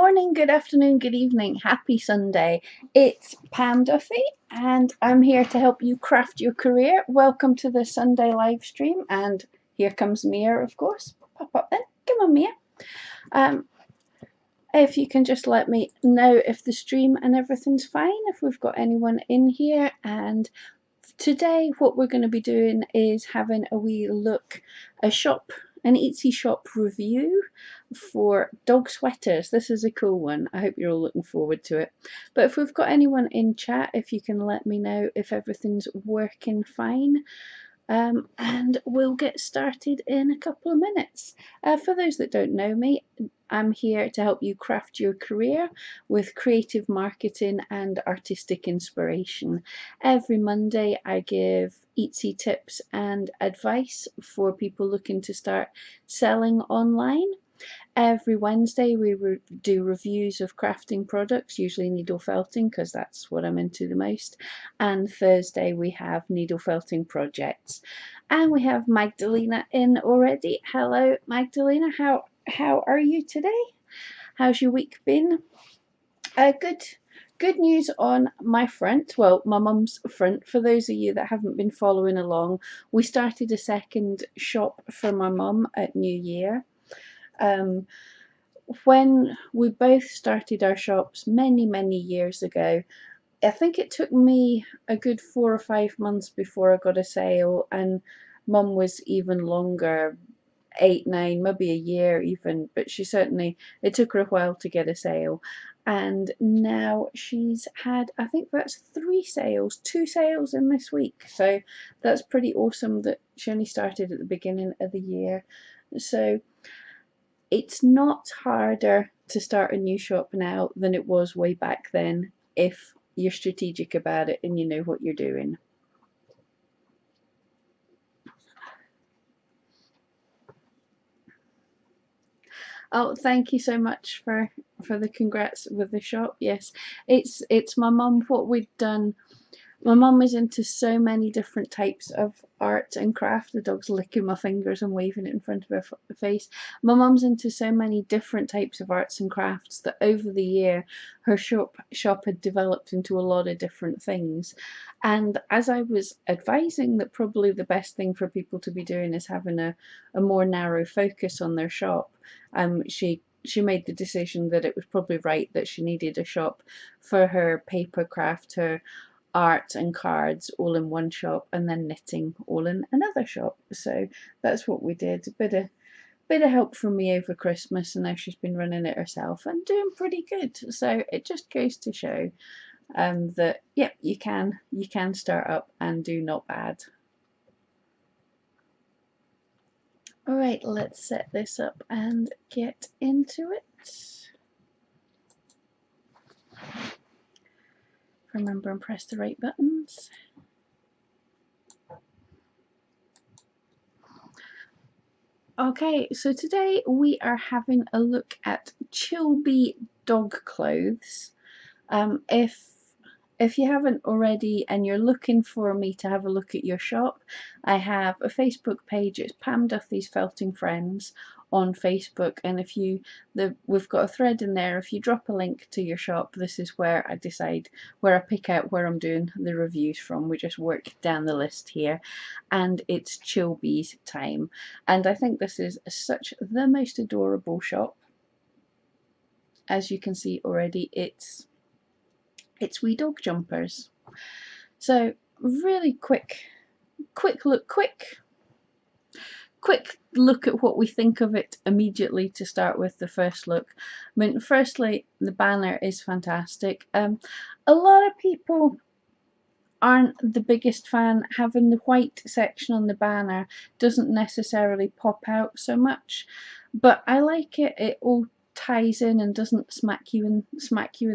morning, good afternoon, good evening, happy Sunday. It's Pam Duthie and I'm here to help you craft your career. Welcome to the Sunday live stream, and here comes Mia, of course. Pop up then. Come on, Mia. If you can just let me know if the stream and everything's fine, if we've got anyone in here. And today what we're going to be doing is having a wee look, an Etsy shop review for dog sweaters. This is a cool one. I hope you're all looking forward to it. But if we've got anyone in chat, if you can let me know if everything's working fine. And we'll get started in a couple of minutes. For those that don't know me, I'm here to help you craft your career with creative marketing and artistic inspiration. Every Monday I give Etsy tips and advice for people looking to start selling online. Every Wednesday we do reviews of crafting products, usually needle felting because that's what I'm into the most. And Thursday we have needle felting projects. And we have Magdalena in already. Hello Magdalena, how are you today? How's your week been? Good news on my front, well, my mum's front. For those of you that haven't been following along, we started a second shop for my mum at New Year. When we both started our shops many years ago, I think it took me a good 4 or 5 months before I got a sale, and mum was even longer, 8, 9, maybe a year even, but it took her a while to get a sale. And now she's had, I think that's 3 sales, 2 sales in this week. So that's pretty awesome that she only started at the beginning of the year. So it's not harder to start a new shop now than it was way back then if you're strategic about it and you know what you're doing. Oh, thank you so much for the congrats with the shop. Yes, it's my mum. What we've done, my mum is into so many different types of art and craft. The dog's licking my fingers and waving it in front of her face. My mum's into so many different types of arts and crafts that over the year her shop had developed into a lot of different things. And as I was advising that probably the best thing for people to be doing is having a more narrow focus on their shop, she made the decision that it was probably right that she needed a shop for her paper craft, her art and cards all in one shop, and then knitting all in another shop. So that's what we did. A bit of help from me over Christmas, and now she's been running it herself and doing pretty good. So it just goes to show that yeah, you can start up and do not bad. All right, let's set this up and get into it. Remember and press the right buttons. Okay, so today we are having a look at chillbedogclothes. If you haven't already and you're looking for me to have a look at your shop, I have a Facebook page. It's Pam Duthie's Felting Friends on Facebook, and we've got a thread in there. If you drop a link to your shop, this is where I pick out where I'm doing the reviews from. We just work down the list here, and it's Chillbees time. And I think this is such the most adorable shop. As you can see already, it's wee dog jumpers. So really quick look at what we think of it immediately to start with. The first look, I mean, firstly, the banner is fantastic. A lot of people aren't the biggest fan. Having the white section on the banner doesn't necessarily pop out so much, but I like it. It all ties in and doesn't smack you in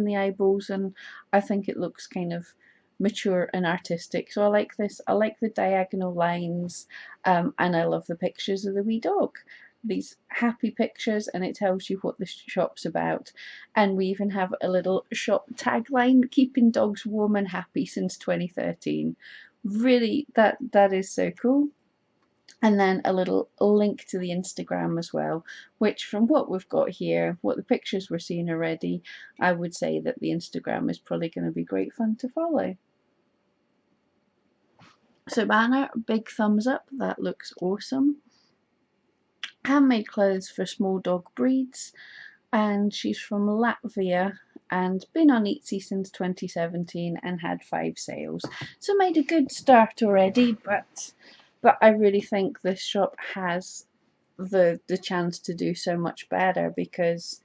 the eyeballs, and I think it looks kind of mature and artistic. So I like this. I like the diagonal lines, and I love the pictures of the wee dog. These happy pictures, and it tells you what the shop's about. And we even have a little shop tagline: keeping dogs warm and happy since 2013. Really, that is so cool. and then a little link to the Instagram as well, which from what we've got here, what the pictures we're seeing already, I would say that the Instagram is probably going to be great fun to follow. So banner, big thumbs up, that looks awesome. Handmade clothes for small dog breeds, and she's from Latvia and been on Etsy since 2017 and had 5 sales. So made a good start already, but I really think this shop has the chance to do so much better, because,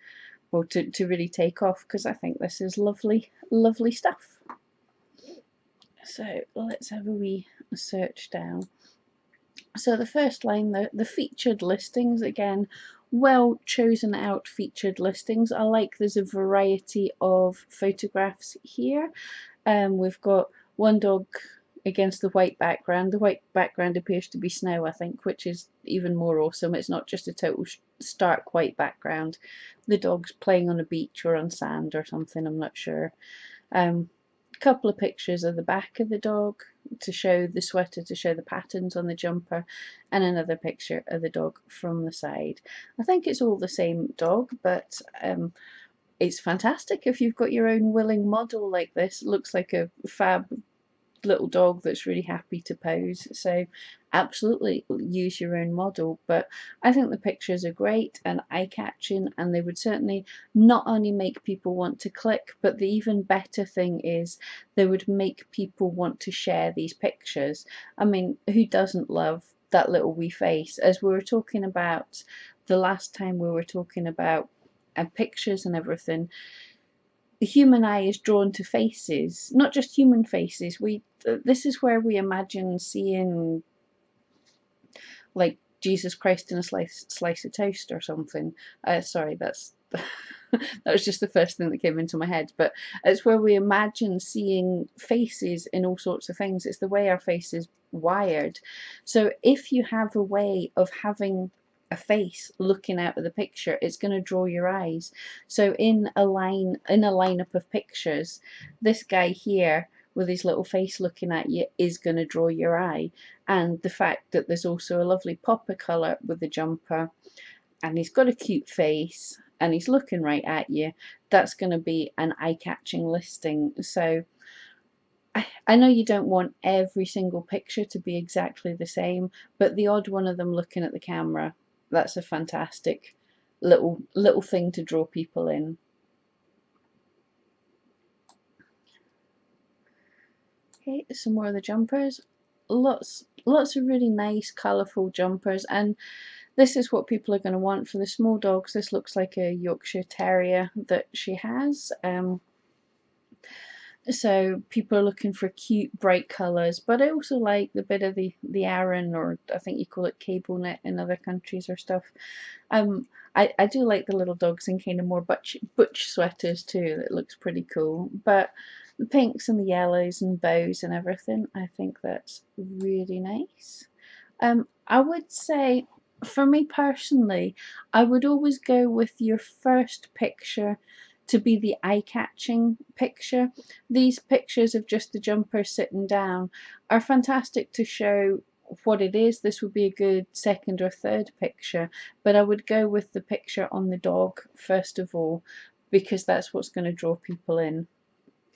well, to really take off, because I think this is lovely, lovely stuff. So let's have a wee search down. So the first line, the featured listings, again, well chosen out featured listings. I like there's a variety of photographs here. We've got one dog against the white background. The white background appears to be snow, I think, which is even more awesome. It's not just a total stark white background. The dog's playing on a beach or on sand or something, I'm not sure. Couple of pictures of the back of the dog to show the sweater, to show the patterns on the jumper, and another picture of the dog from the side. I think it's all the same dog, but it's fantastic if you've got your own willing model like this. It looks like a fab little dog that's really happy to pose, so absolutely use your own model. But I think the pictures are great and eye-catching, and they would certainly not only make people want to click, but the even better thing is they would make people want to share these pictures. I mean, who doesn't love that little wee face? As we were talking about the last time we were talking about pictures and everything, the human eye is drawn to faces, not just human faces. This is where we imagine seeing, like, Jesus Christ in a slice of toast or something. Sorry, that's that was just the first thing that came into my head. But it's where we imagine seeing faces in all sorts of things. It's the way our face is wired. So if you have a way of having a face looking out of the picture, it's going to draw your eyes. So in a lineup of pictures, this guy here with his little face looking at you is going to draw your eye. And the fact that there's also a lovely pop of colour with the jumper, and he's got a cute face and he's looking right at you, that's going to be an eye-catching listing. So I know you don't want every single picture to be exactly the same, but the odd one of them looking at the camera, that's a fantastic little thing to draw people in. Okay, some more of the jumpers. Lots of really nice colourful jumpers, and this is what people are going to want for the small dogs. This looks like a Yorkshire Terrier that she has. So people are looking for cute, bright colours, but I also like the bit of the Aran, or I think you call it cable knit in other countries or stuff. I do like the little dogs in kind of more butch sweaters too. It looks pretty cool. But the pinks and the yellows and bows and everything, I think that's really nice. I would say, for me personally, I would always go with your first picture to be the eye-catching picture. These pictures of just the jumper sitting down are fantastic to show what it is. This would be a good second or third picture, but I would go with the picture on the dog first of all, because that's what's going to draw people in.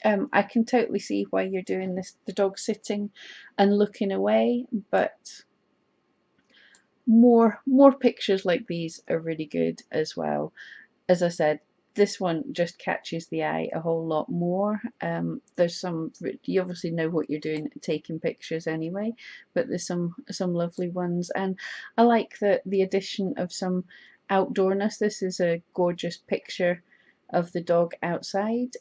I can totally see why you're doing this, the dog sitting and looking away, but more pictures like these are really good as well. As I said, this one just catches the eye a whole lot more. There's some, you obviously know what you're doing taking pictures anyway, but there's some lovely ones, and I like the addition of some outdoorness. This is a gorgeous picture of the dog outside.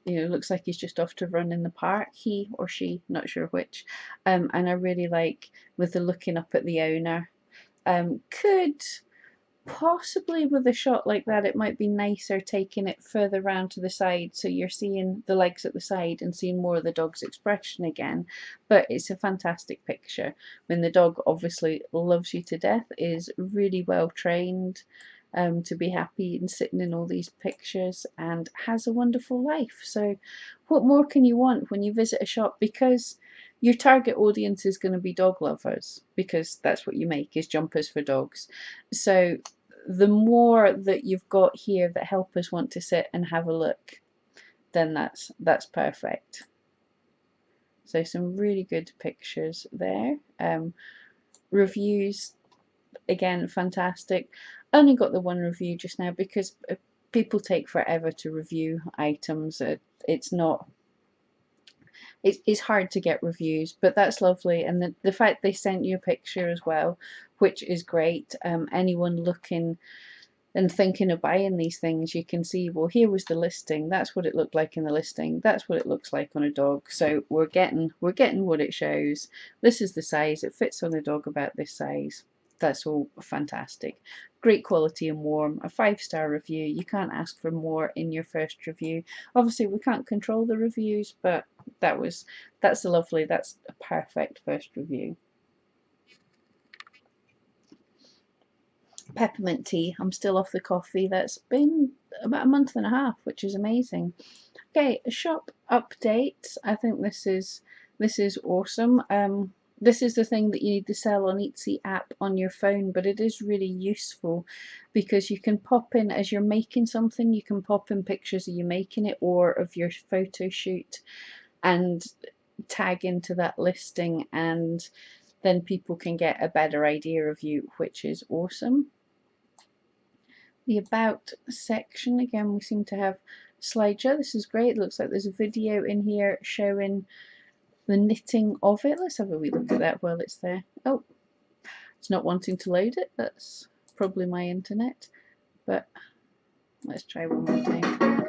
You know, looks like he's just off to run in the park, he or she, not sure which. And I really like with the looking up at the owner. Could possibly, with a shot like that, it might be nicer taking it further round to the side, so you're seeing the legs at the side and seeing more of the dog's expression again. But it's a fantastic picture. When the dog obviously loves you to death, is really well trained to be happy and sitting in all these pictures, and has a wonderful life. So what more can you want when you visit a shop? Because your target audience is going to be dog lovers, because that's what you make, is jumpers for dogs. So the more that you've got here that help us want to sit and have a look, then that's perfect. So some really good pictures there. Reviews, again, fantastic. Only got the one review just now because people take forever to review items. It's not, it's hard to get reviews, but that's lovely. And the fact they sent you a picture as well, which is great. Anyone looking and thinking of buying these things, you can see, well, here was the listing, that's what it looked like in the listing, that's what it looks like on a dog. So we're getting what it shows. This is the size, it fits on a dog about this size. That's all fantastic. Great quality and warm. A 5-star review. You can't ask for more in your first review. Obviously we can't control the reviews, but that's lovely. That's a perfect first review. Peppermint tea. I'm still off the coffee. That's been about a month and a half, which is amazing. Okay, shop update. I think this is awesome. This is the thing that you need to sell on Etsy app on your phone, but it is really useful because you can pop in, as you're making something, you can pop in pictures of you making it or of your photo shoot and tag into that listing, and then people can get a better idea of you, which is awesome. The about section, again, we seem to have slideshow. This is great. It looks like there's a video in here showing the knitting of it. Let's have a wee look at that while it's there. Oh, it's not wanting to load it. That's probably my internet, but let's try one more time.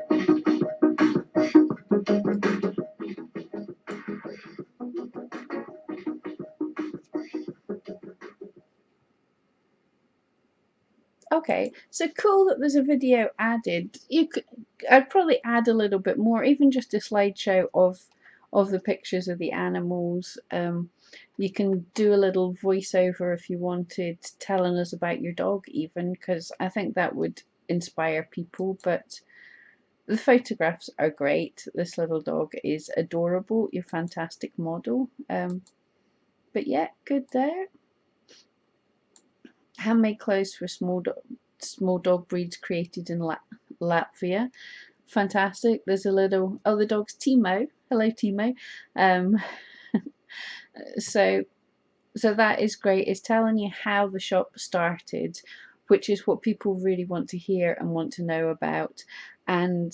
Okay, so cool that there's a video added. I'd probably add a little bit more, even just a slideshow of the pictures of the animals. You can do a little voiceover if you wanted, telling us about your dog even, because I think that would inspire people. But the photographs are great. This little dog is adorable. You're a fantastic model. But yeah, good there. Handmade clothes for small dog breeds created in Latvia. Fantastic. There's a little, oh, the dog's Timo. Hello, Timo. Um, so that is great. It's telling you how the shop started, which is what people really want to hear and want to know about. And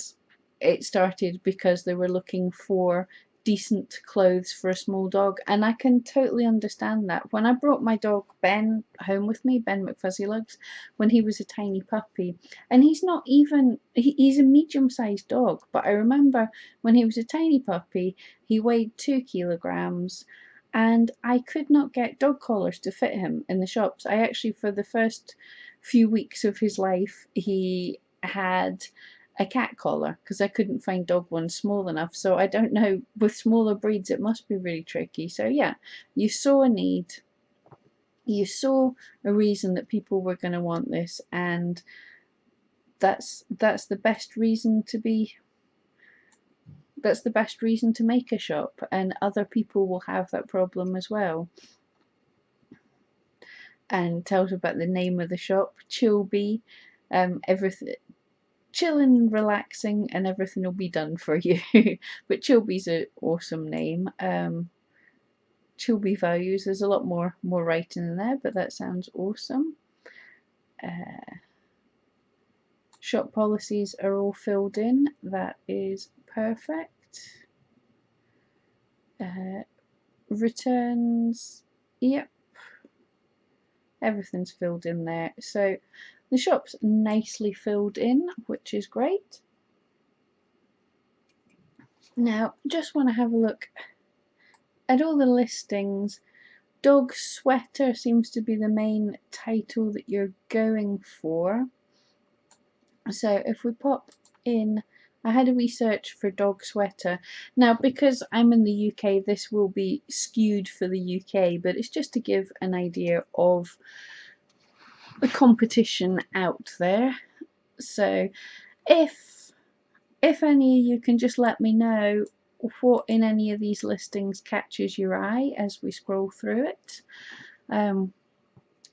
it started because they were looking for decent clothes for a small dog, and I can totally understand that. When I brought my dog Ben home with me, Ben McFuzzylugs, when he was a tiny puppy, and he's not even, he's a medium-sized dog, but I remember when he was a tiny puppy, he weighed 2 kilograms, and I could not get dog collars to fit him in the shops. I actually, for the first few weeks of his life, he had a cat collar because I couldn't find dog ones small enough. So I don't know, with smaller breeds it must be really tricky. So yeah, you saw a need, you saw a reason that people were going to want this, and that's the best reason to be, that's the best reason to make a shop, and other people will have that problem as well. And tells about the name of the shop, Chillbee. Everything, chilling and relaxing, and everything will be done for you. But Chillbee's an awesome name. Chillbee values, there's a lot more writing in there, but that sounds awesome. Shop policies are all filled in. That is perfect. Returns, yep, everything's filled in there. So the shop's nicely filled in, which is great. Now, just want to have a look at all the listings. Dog sweater seems to be the main title that you're going for. So if we pop in, I had a research for dog sweater. Now, because I'm in the UK, this will be skewed for the UK, but it's just to give an idea of the competition out there. So if any of you can just let me know what in any of these listings catches your eye as we scroll through it.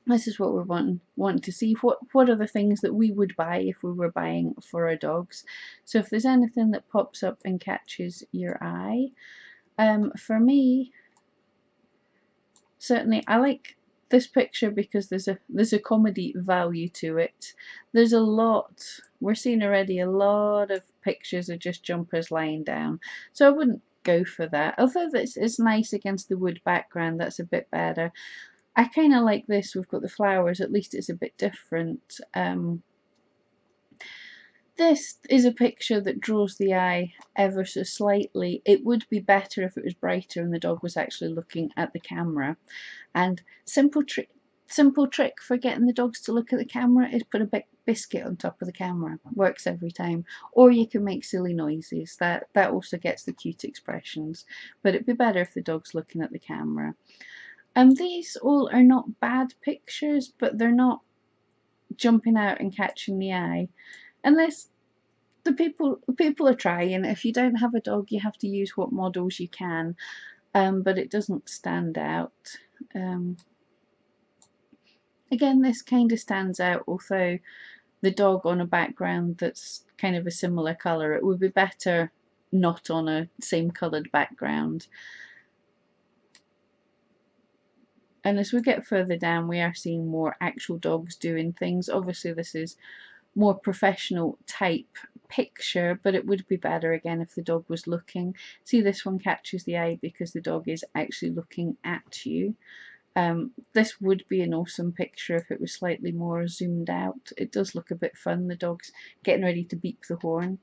This is what we're wanting to see. What are the things that we would buy if we were buying for our dogs? So if there's anything that pops up and catches your eye, for me, certainly I like this picture because there's a comedy value to it. There's a lot, we're seeing already a lot of pictures of just jumpers lying down, so I wouldn't go for that. Although this is nice against the wood background, that's a bit better. I kind of like this. We've got the flowers, at least it's a bit different. This is a picture that draws the eye ever so slightly. It would be better if it was brighter and the dog was actually looking at the camera. And simple trick for getting the dogs to look at the camera is put a big biscuit on top of the camera. Works every time. Or you can make silly noises. That also gets the cute expressions. But it'd be better if the dog's looking at the camera. These all are not bad pictures, but they're not jumping out and catching the eye. Unless the people are trying. If you don't have a dog, you have to use what models you can. But it doesn't stand out. Again, this kind of stands out, although the dog on a background that's kind of a similar colour. It would be better not on a same coloured background. And as we get further down, we are seeing more actual dogs doing things. Obviously, this is more professional type picture, but it would be better again if the dog was looking. See, this one catches the eye because the dog is actually looking at you. This would be an awesome picture if it was slightly more zoomed out. It does look a bit fun. The dog's getting ready to beep the horn.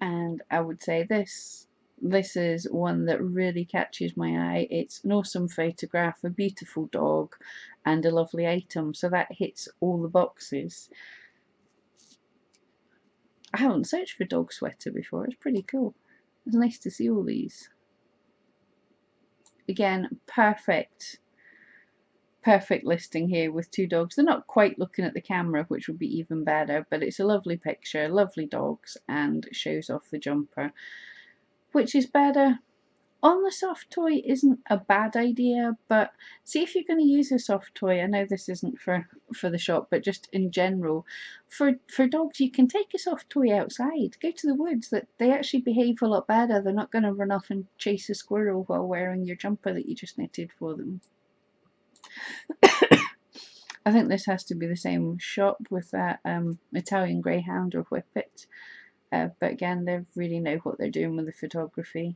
And I would say this is one that really catches my eye. It's an awesome photograph, a beautiful dog, and a lovely item. So that hits all the boxes. I haven't searched for dog sweater before. It's pretty cool. It's nice to see all these. Again, perfect listing here with two dogs. They're not quite looking at the camera, which would be even better, but it's a lovely picture, lovely dogs, and shows off the jumper. Which is better? On the soft toy isn't a bad idea, but see if you're going to use a soft toy. I know this isn't for the shop, but just in general, for dogs, you can take a soft toy outside, go to the woods. That they actually behave a lot better. They're not going to run off and chase a squirrel while wearing your jumper that you just knitted for them. I think this has to be the same shop with that Italian Greyhound or Whippet, but again, they really know what they're doing with the photography.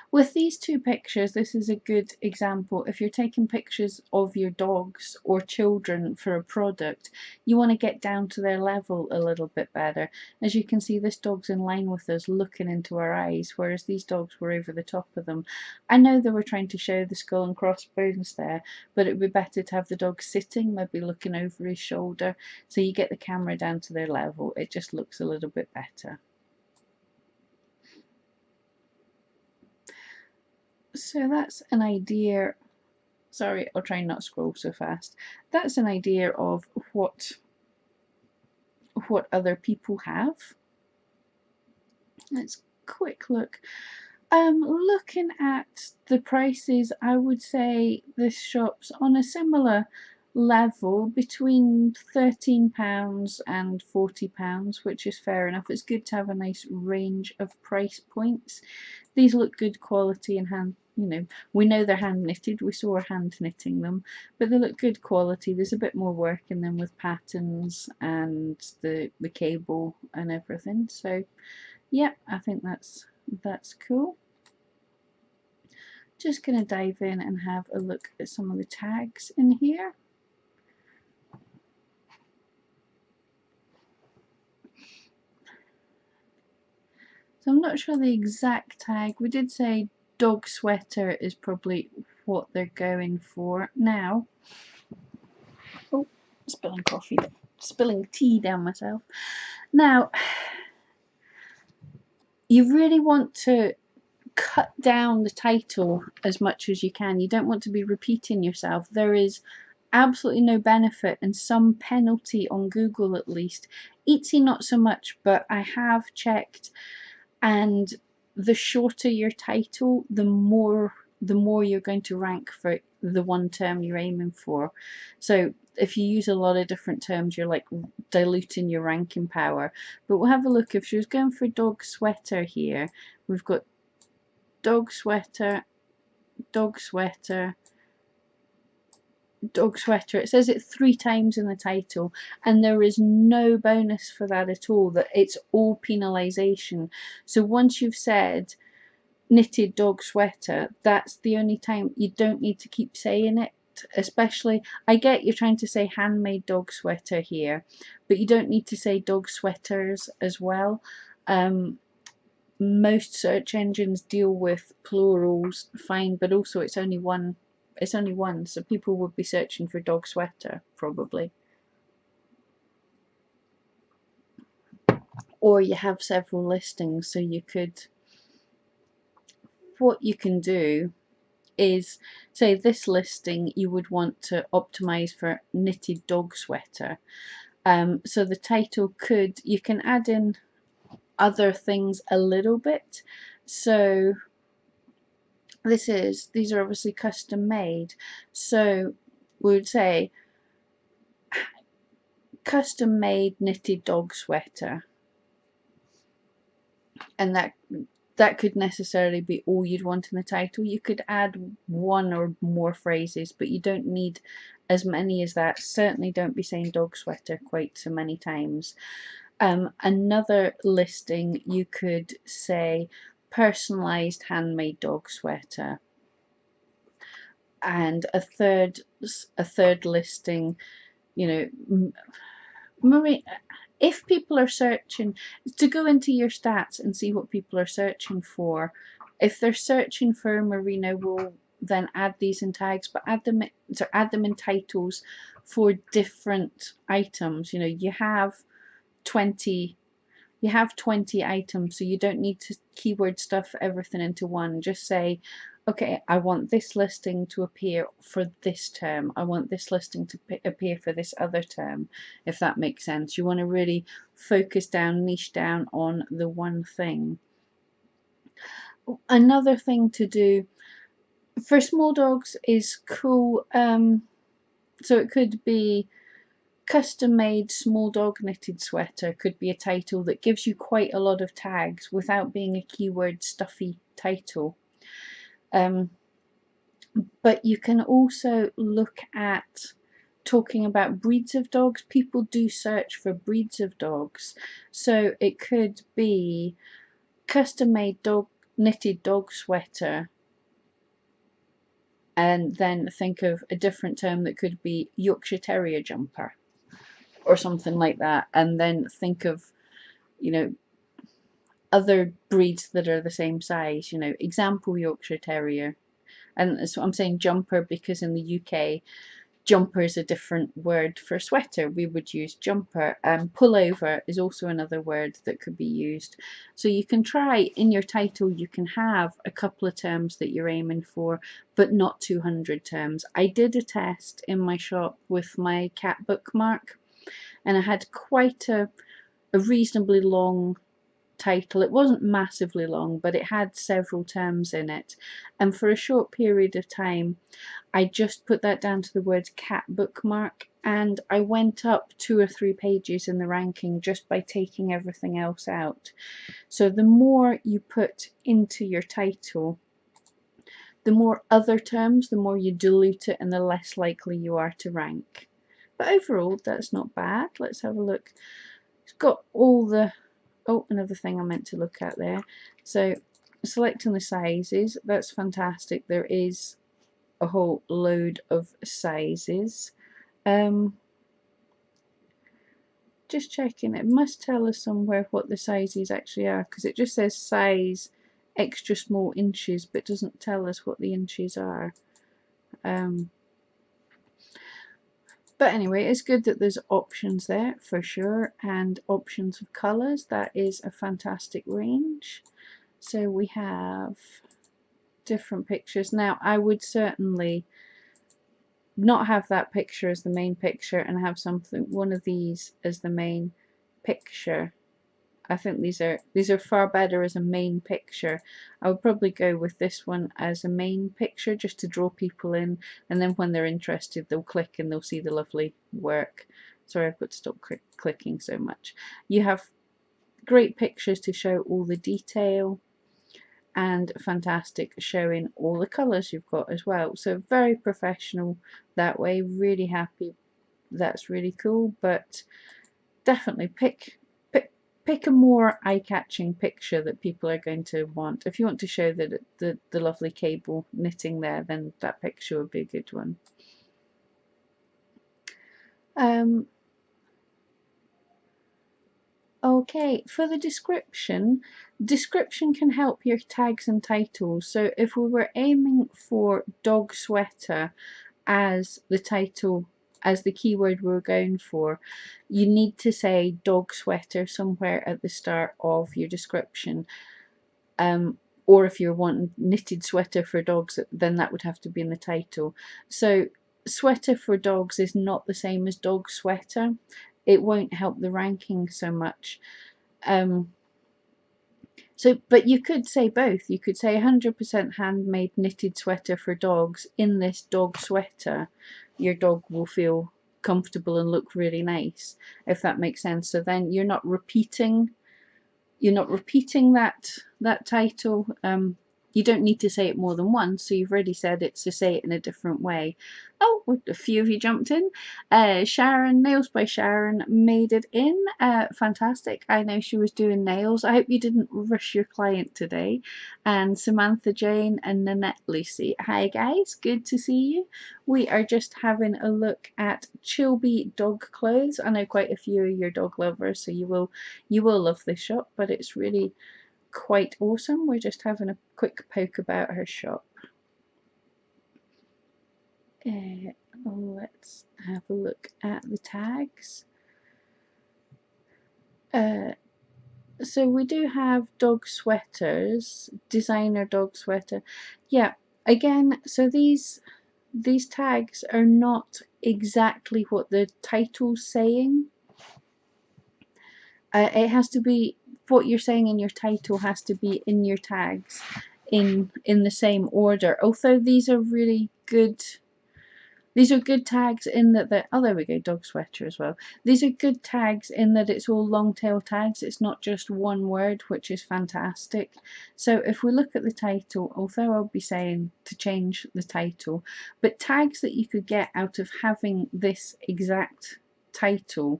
With these two pictures, this is a good example. If you're taking pictures of your dogs or children for a product, you want to get down to their level a little bit better. As you can see, this dog's in line with us, looking into our eyes, whereas these dogs were over the top of them. I know they were trying to show the skull and crossbones there, but it would be better to have the dog sitting, maybe looking over his shoulder, so you get the camera down to their level. It just looks a little bit better. So that's an idea. Sorry, I'll try and not scroll so fast. That's an idea of what other people have. Let's quick look. Looking at the prices, I would say this shop's on a similar level, between £13 and £40, which is fair enough. It's good to have a nice range of price points. These look good quality and hand, we know they're hand knitted. We saw her hand knitting them, but they look good quality. There's a bit more work in them with patterns and the cable and everything. So yeah, I think that's cool. Just gonna dive in and have a look at some of the tags in here. So I'm not sure the exact tag. We did say dog sweater is probably what they're going for. Now, oh, spilling tea down myself. Now, you really want to cut down the title as much as you can. You don't want to be repeating yourself. There is absolutely no benefit and some penalty on Google at least. Etsy not so much, but I have checked, and the shorter your title, the more you're going to rank for the one term you're aiming for. So if you use a lot of different terms, you're like diluting your ranking power. But we'll have a look. If she was going for dog sweater here, we've got dog sweater, dog sweater, dog sweater. It says it 3 times in the title, and there is no bonus for that at all. That it's all penalisation. So once you've said knitted dog sweater, that's the only time. You don't need to keep saying it. Especially, I get you're trying to say handmade dog sweater here, but you don't need to say dog sweaters as well. Most search engines deal with plurals fine, but also it's only one, so people would be searching for dog sweater probably. Or you have several listings, so you could, what you can do is say this listing you would want to optimize for knitted dog sweater. So the title could, you can add in other things a little bit. So these are obviously custom made, so we would say custom made knitted dog sweater, and that could necessarily be all you'd want in the title. You could add one or more phrases, but you don't need as many as that. Certainly don't be saying dog sweater quite so many times. Another listing, you could say personalized handmade dog sweater. And a third listing, you know, marine. If people are searching, to go into your stats and see what people are searching for. If they're searching for merino wool, then add these in tags, but add them in titles for different items. You know, you have 20 items, so you don't need to keyword stuff everything into one. Just say, okay, I want this listing to appear for this term, I want this listing to appear for this other term, if that makes sense. You want to really focus down, niche down on the one thing. Another thing to do for small dogs is cool. So it could be custom made small dog knitted sweater, could be a title that gives you quite a lot of tags without being a keyword stuffy title. But you can also look at talking about breeds of dogs. People do search for breeds of dogs, so it could be custom made dog knitted dog sweater, and then think of a different term that could be Yorkshire Terrier jumper or something like that, and then think of, you know, other breeds that are the same size. You know, example Yorkshire Terrier. And so I'm saying jumper because in the UK jumper is a different word for sweater. We would use jumper. Pullover is also another word that could be used. So you can try in your title, you can have a couple of terms that you're aiming for, but not 200 terms. I did a test in my shop with my cat bookmark, and I had quite a reasonably long title. It wasn't massively long, but it had several terms in it, and for a short period of time I just put that down to the word cat bookmark, and I went up 2 or 3 pages in the ranking just by taking everything else out. So the more you put into your title, the more other terms, the more you dilute it, and the less likely you are to rank. But overall, that's not bad. Let's have a look. It's got all the, oh, another thing I meant to look at there. So selecting the sizes, that's fantastic. There is a whole load of sizes. Just checking, it must tell us somewhere what the sizes actually are, because it just says size extra small inches, but doesn't tell us what the inches are. But anyway, it's good that there's options there for sure, and options of colours. That is a fantastic range. So we have different pictures. Now I would certainly not have that picture as the main picture and have one of these as the main picture. I think these are far better as a main picture. I would probably go with this one as a main picture just to draw people in, and then when they're interested they'll click and they'll see the lovely work. Sorry, I've got to stop clicking so much. You have great pictures to show all the detail, and fantastic showing all the colours you've got as well. So very professional that way. Really happy. That's really cool. But definitely pick a more eye-catching picture that people are going to want. If you want to show the lovely cable knitting there, then that picture would be a good one. Okay, for the description can help your tags and titles. So if we were aiming for dog sweater as the title, as the keyword we're going for, you need to say dog sweater somewhere at the start of your description. Or if you're wanting knitted sweater for dogs, then that would have to be in the title. So sweater for dogs is not the same as dog sweater. It won't help the ranking so much. But you could say both. You could say 100% handmade knitted sweater for dogs. In this dog sweater, your dog will feel comfortable and look really nice, if that makes sense. So then you're not repeating that title. You don't need to say it more than once, so you've already said it, so say it in a different way. Oh, a few of you jumped in. Sharon, Nails by Sharon, made it in. Fantastic. I know she was doing nails. I hope you didn't rush your client today. And Samantha Jane and Nanette Lucy. Hi guys, good to see you. We are just having a look at Chillby dog clothes. I know quite a few of your dog lovers, so you will love this shop, but it's really quite awesome. We're just having a quick poke about her shop. Let's have a look at the tags. So we do have dog sweaters, designer dog sweater. Yeah, again, so these tags are not exactly what the title's saying. It has to be, what you're saying in your title has to be in your tags in the same order. Although these are really good. These are good tags in that oh, there we go, dog sweater as well. These are good tags in that it's all long tail tags. It's not just one word, which is fantastic. So if we look at the title, although I'll be saying to change the title, but tags that you could get out of having this exact title,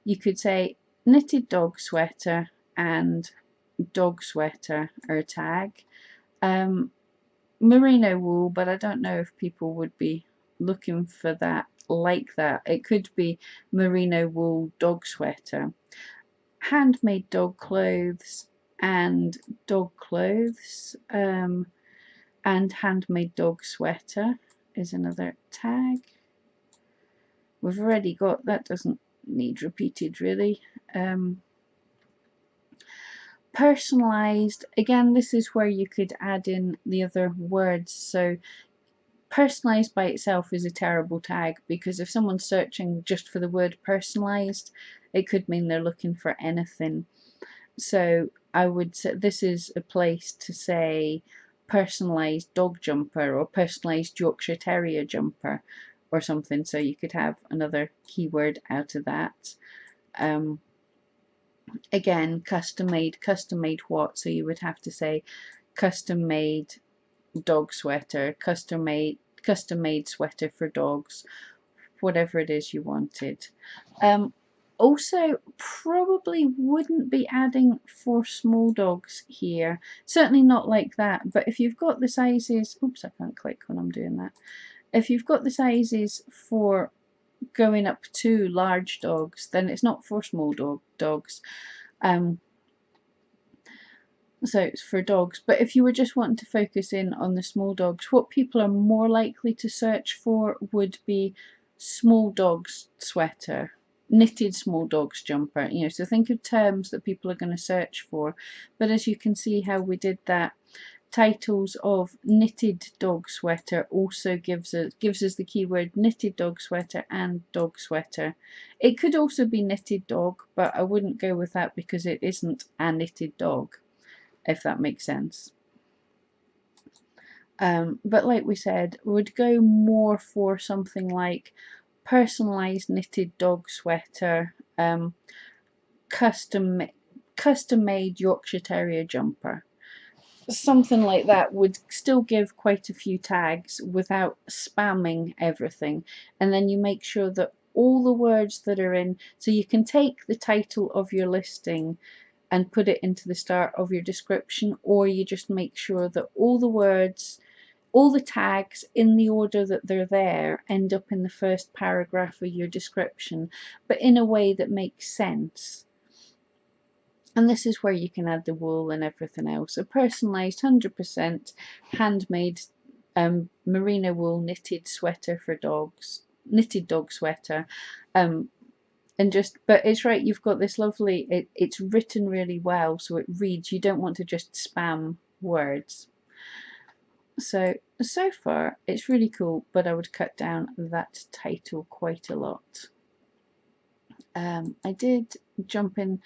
you could say knitted dog sweater and dog sweater are a tag. Merino wool, but I don't know if people would be looking for that like that. It could be merino wool dog sweater. Handmade dog clothes and dog clothes, and handmade dog sweater is another tag. We've already got, that doesn't need repeated really. Personalized, again, this is where you could add in the other words. So personalized by itself is a terrible tag, because if someone's searching just for the word personalized, it could mean they're looking for anything. So I would say this is a place to say personalized dog jumper or personalized Yorkshire Terrier jumper or something, so you could have another keyword out of that. Again, custom made what? So you would have to say custom made dog sweater, custom made sweater for dogs, whatever it is you wanted. Also, probably wouldn't be adding for small dogs here, certainly not like that, but if you've got the sizes, oops, I can't click when I'm doing that. If you've got the sizes for going up to large dogs, then it's not for small dogs. So it's for dogs. But if you were just wanting to focus in on the small dogs, what people are more likely to search for would be small dogs sweater, knitted small dogs jumper. You know, so think of terms that people are going to search for. But as you can see how we did that titles of knitted dog sweater also gives us the keyword knitted dog sweater and dog sweater. It could also be knitted dog, but I wouldn't go with that because it isn't a knitted dog, if that makes sense. But like we said, would go more for something like personalized knitted dog sweater, custom made Yorkshire Terrier jumper. Something like that would still give quite a few tags without spamming everything, and then you make sure that all the words that are in, so you can take the title of your listing and put it into the start of your description, or you just make sure that all the words, all the tags in the order that they're there end up in the first paragraph of your description, but in a way that makes sense. And this is where you can add the wool and everything else. A personalised 100% handmade merino wool knitted sweater for dogs, knitted dog sweater. And just, but it's right, you've got this lovely, it's written really well, so it reads, you don't want to just spam words. So far it's really cool, but I would cut down that title quite a lot. I did jump in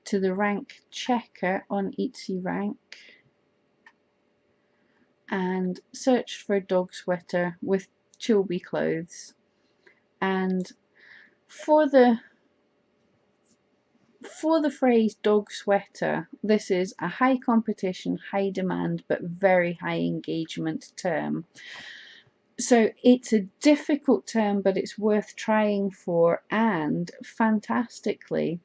to the rank checker on Etsy Rank and searched for dog sweater with chillbedogclothes, and for the phrase dog sweater, this is a high competition, high demand, but very high engagement term. So it's a difficult term, but it's worth trying for, and fantastically,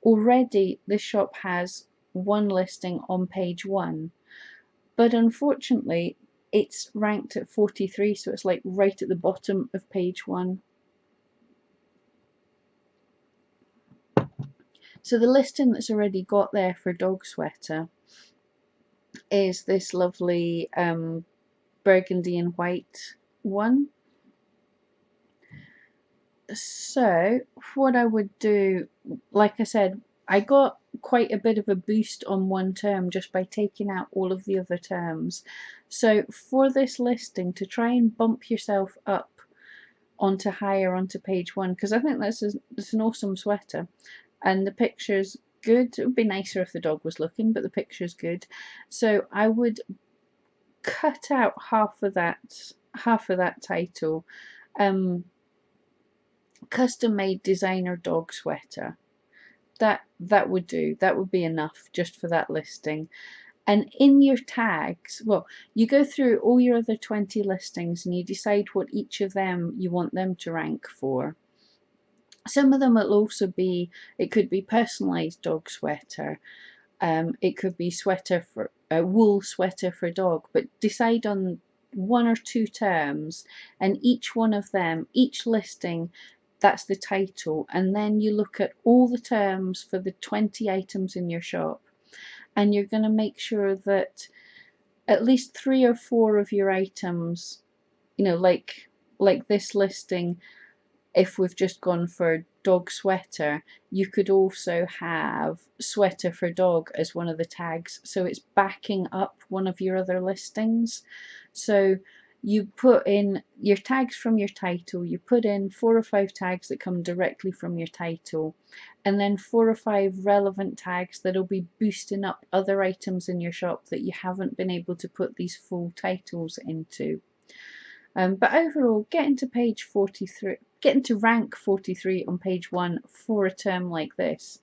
already the shop has one listing on page 1, but unfortunately it's ranked at 43, so it's like right at the bottom of page 1. So the listing that's already got there for dog sweater is this lovely burgundy and white one. So what I would do, like I said, I got quite a bit of a boost on one term just by taking out all of the other terms. So for this listing, to try and bump yourself up onto page 1, because I think it's an awesome sweater and the picture's good. It would be nicer if the dog was looking, but the picture's good. So I would cut out half of that title. Custom made designer dog sweater. That would do. That would be enough just for that listing. And in your tags, well, you go through all your other 20 listings and you decide what each of them you want them to rank for. Some of them will also be, it could be personalized dog sweater. It could be sweater for wool sweater for dog, but decide on 1 or 2 terms, and each one of them, each listing, that's the title, and then you look at all the terms for the 20 items in your shop, and you're going to make sure that at least 3 or 4 of your items, you know, like this listing, if we've just gone for dog sweater, you could also have sweater for dog as one of the tags, so it's backing up one of your other listings. So you put in your tags from your title, you put in 4 or 5 tags that come directly from your title, and then 4 or 5 relevant tags that'll be boosting up other items in your shop that you haven't been able to put these full titles into. But overall, getting to rank 43 on page 1 for a term like this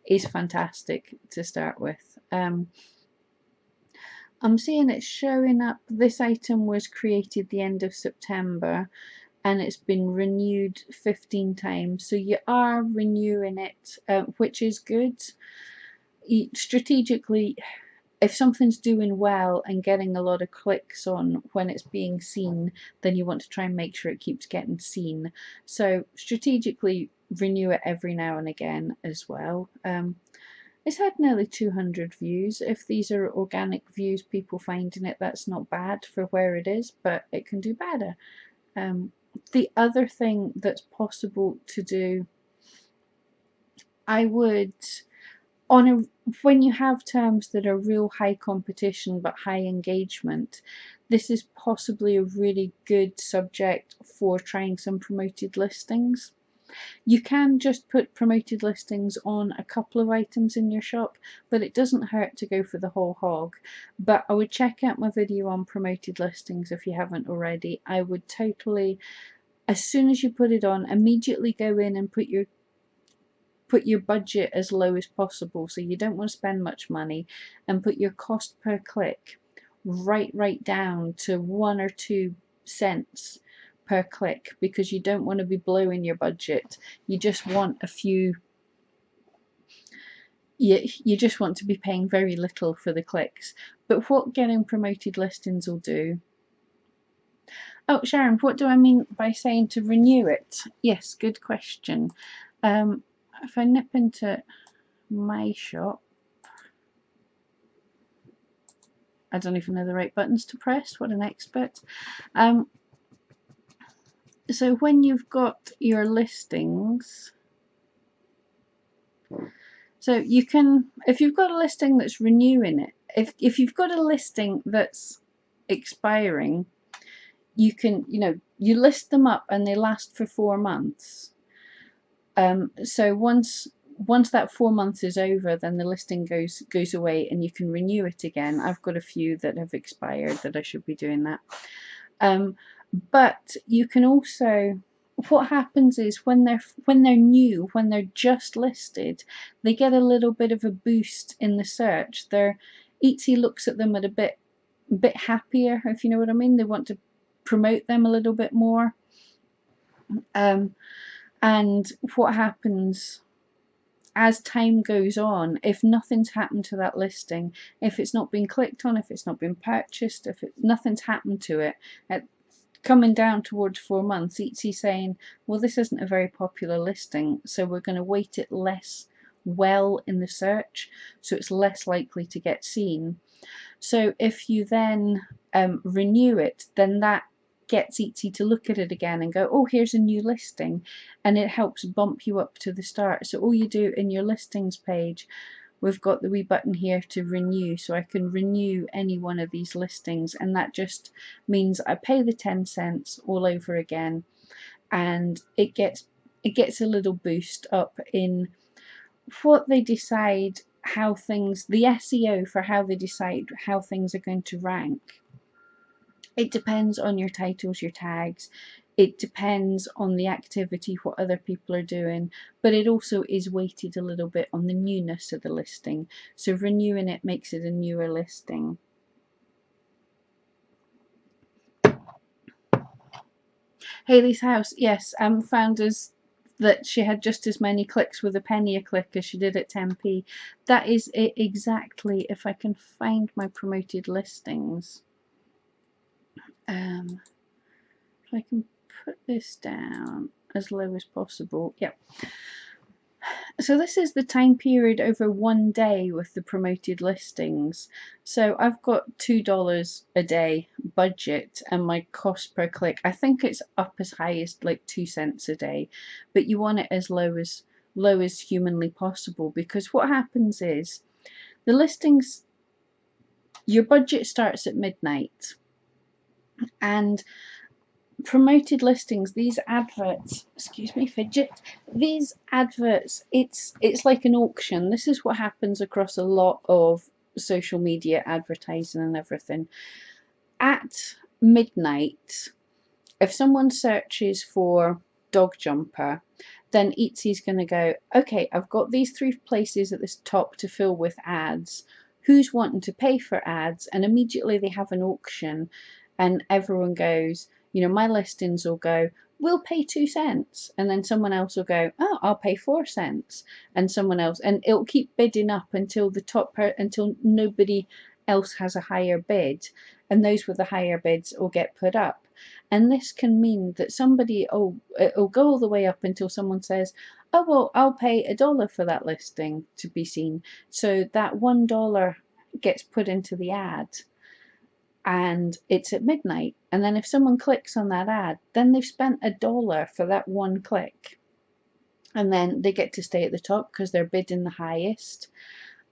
is fantastic to start with. I'm seeing it showing up. This item was created the end of September and it's been renewed 15 times. So you are renewing it, which is good. Strategically, if something's doing well and getting a lot of clicks on when it's being seen, then you want to try and make sure it keeps getting seen. So strategically renew it every now and again as well. It's had nearly 200 views. If these are organic views, people finding it, that's not bad for where it is, but it can do better. The other thing that's possible to do, I would, on when you have terms that are real high competition but high engagement, this is possibly a really good subject for trying some promoted listings. You can just put promoted listings on a couple of items in your shop, but it doesn't hurt to go for the whole hog. But I would check out my video on promoted listings if you haven't already. I would totally, as soon as you put it on, immediately go in and put your budget as low as possible, so you don't want to spend much money, and put your cost per click right down to 1 or 2 cents per click, because you don't want to be blowing your budget. You just want a few, you just want to be paying very little for the clicks. But what getting promoted listings will do. Oh, Sharon, what do I mean by saying to renew it? Yes, good question. If I nip into my shop, I don't even know the right buttons to press. What an expert. So when you've got your listings, so you can, if you've got a listing that's renewing it, if you've got a listing that's expiring, you can, you list them up and they last for 4 months. So once that 4 months is over, then the listing goes away and you can renew it again. I've got a few that have expired that I should be doing that. But you can also, what happens is when they're new, when they're just listed, they get a little bit of a boost in the search. Etsy looks at them at a bit happier, if you know what I mean. They want to promote them a little bit more. And what happens as time goes on, if nothing's happened to that listing, if it's not been clicked on, if it's not been purchased, if nothing's happened to it, coming down towards 4 months, Etsy saying, well, this isn't a very popular listing, so we're going to weight it less well in the search, so it's less likely to get seen. So if you then renew it, then that gets Etsy to look at it again and go, oh, here's a new listing, and it helps bump you up to the start. So all you do in your listings page, we've got the wee button here to renew, so I can renew any one of these listings, and that just means I pay the 10 cents all over again, and it gets a little boost up in what they decide, how things, the SEO for how they decide how things are going to rank. It depends on your titles, your tags. It depends on the activity, what other people are doing, but it also is weighted a little bit on the newness of the listing. So renewing it makes it a newer listing. Haley's house, yes, found us that she had just as many clicks with a penny a click as she did at 10p. That is it exactly. If I can find my promoted listings. If I can put this down as low as possible. Yep. So this is the time period over 1 day with the promoted listings. So I've got $2 a day budget, and my cost per click, I think it's up as high as like 2 cents a day, but you want it as low as humanly possible, because what happens is the listings, your budget starts at midnight, and promoted listings, these adverts, excuse me, fidget, these adverts, it's like an auction. This is what happens across a lot of social media advertising and everything. At midnight, if someone searches for dog jumper, then Etsy's going to go, okay, I've got these 3 places at the top to fill with ads. Who's wanting to pay for ads? And immediately they have an auction, and everyone goes, my listings will go, we'll pay 2 cents. And then someone else will go, oh, I'll pay 4 cents. And someone else, and it'll keep bidding up until until nobody else has a higher bid. And those with the higher bids will get put up. And this can mean that it'll go all the way up until someone says, oh, well, I'll pay $1 for that listing to be seen. So that $1 gets put into the ad, and it's at midnight. And then if someone clicks on that ad, then they've spent $1 for that one click. And then they get to stay at the top because they're bidding the highest.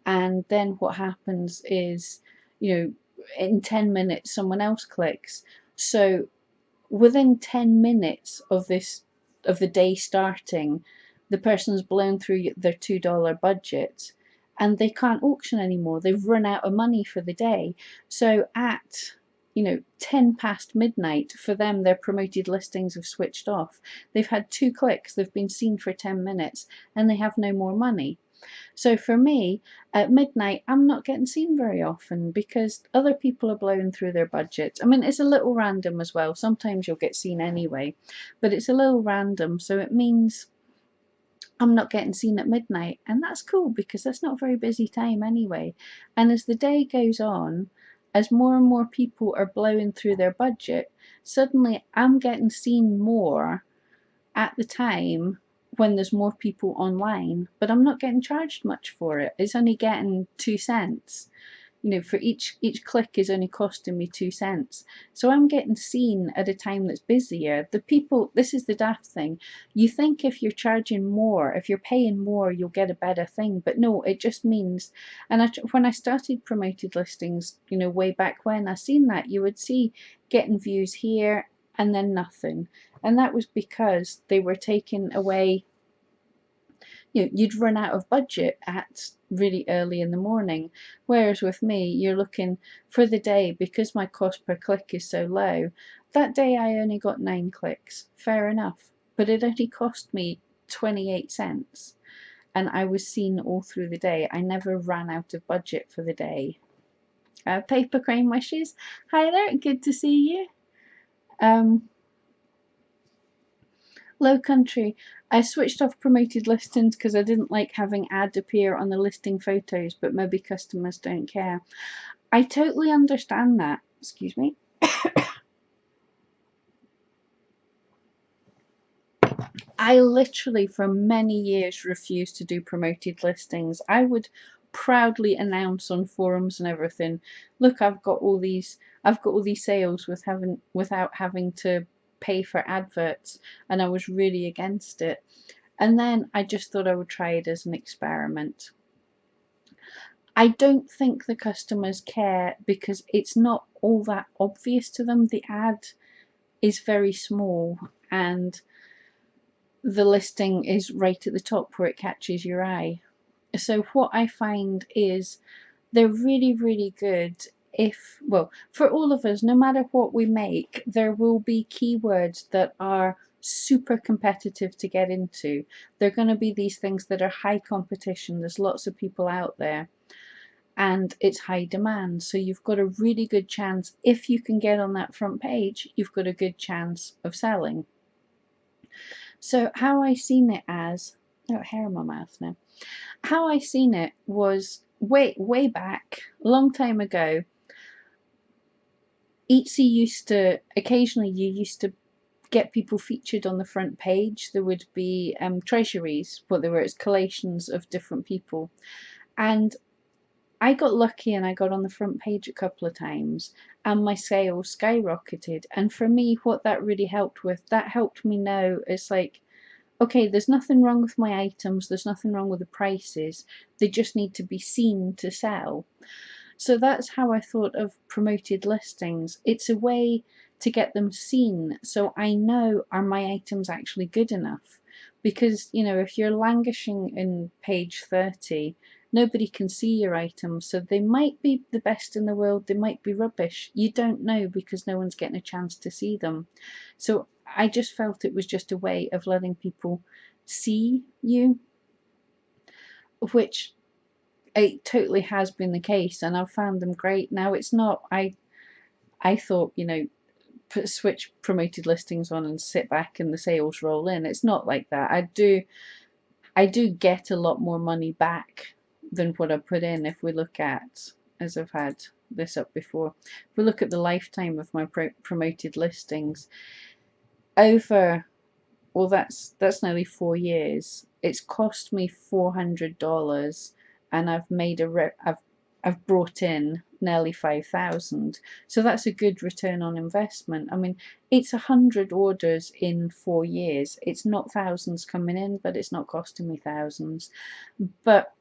and then what happens is, you know, in 10 minutes someone else clicks. So within 10 minutes of the day starting, the person's blown through their $2 budget and they can't auction anymore. They've run out of money for the day. So at 10 past midnight, for them, their promoted listings have switched off. They've had 2 clicks, they've been seen for 10 minutes, and they have no more money. So for me, at midnight, I'm not getting seen very often because other people are blowing through their budget. I mean, it's a little random as well. Sometimes you'll get seen anyway, but it's a little random. So it means I'm not getting seen at midnight. And that's cool because that's not a very busy time anyway. And as the day goes on, as more and more people are blowing through their budget, suddenly I'm getting seen more at the time when there's more people online, but I'm not getting charged much for it. It's only getting 2 cents. For each click is only costing me 2 cents. So I'm getting seen at a time that's busier. The people, this is the daft thing. You think if you're charging more, if you're paying more, you'll get a better thing. But no, it just means, and when I started promoted listings, way back when, I seen that you would see getting views here and then nothing. And that was because they were taking away, you'd run out of budget at really early in the morning. Whereas with me, you're looking for the day, because my cost per click is so low. That day I only got 9 clicks, fair enough, but it only cost me 28 cents. And I was seen all through the day. I never ran out of budget for the day. Paper Crane Wishes, hi there, good to see you. Low Country, I switched off promoted listings because I didn't like having ad appear on the listing photos, but maybe customers don't care. I totally understand that. Excuse me. I literally for many years refused to do promoted listings. I would proudly announce on forums and everything, look, I've got all these sales without having to pay for adverts, and I was really against it. And then I just thought I would try it as an experiment. I don't think the customers care because it's not all that obvious to them. The ad is very small and the listing is right at the top where it catches your eye. So what I find is they're really, really good for all of us, no matter what we make, there will be keywords that are super competitive to get into. They're going to be these things that are high competition. There's lots of people out there and it's high demand. So you've got a really good chance, if you can get on that front page, you've got a good chance of selling. So how I seen it as, hair in my mouth now. How I seen it was way back, a long time ago. Etsy occasionally you used to get people featured on the front page. There would be treasuries, what they were, it's collations of different people. And I got lucky and I got on the front page a couple of times and my sales skyrocketed. And for me, what that really helped with, that helped me know it's like, okay, there's nothing wrong with my items, there's nothing wrong with the prices, they just need to be seen to sell. So that's how I thought of promoted listings. It's a way to get them seen so I know, are my items actually good enough? Because, if you're languishing in page 30, nobody can see your items. So they might be the best in the world, they might be rubbish. You don't know because no one's getting a chance to see them. So I just felt it was just a way of letting people see you, which it totally has been the case, and I've found them great. Now it's not, I thought, switch promoted listings on and sit back and the sales roll in. It's not like that. I do get a lot more money back than what I put in. If we look at, as I've had this up before, if we look at the lifetime of my promoted listings, over, well, that's nearly 4 years. It's cost me $400, and I've made I've brought in nearly 5,000. So that's a good return on investment. I mean, it's 100 orders in 4 years. It's not thousands coming in, but it's not costing me thousands. But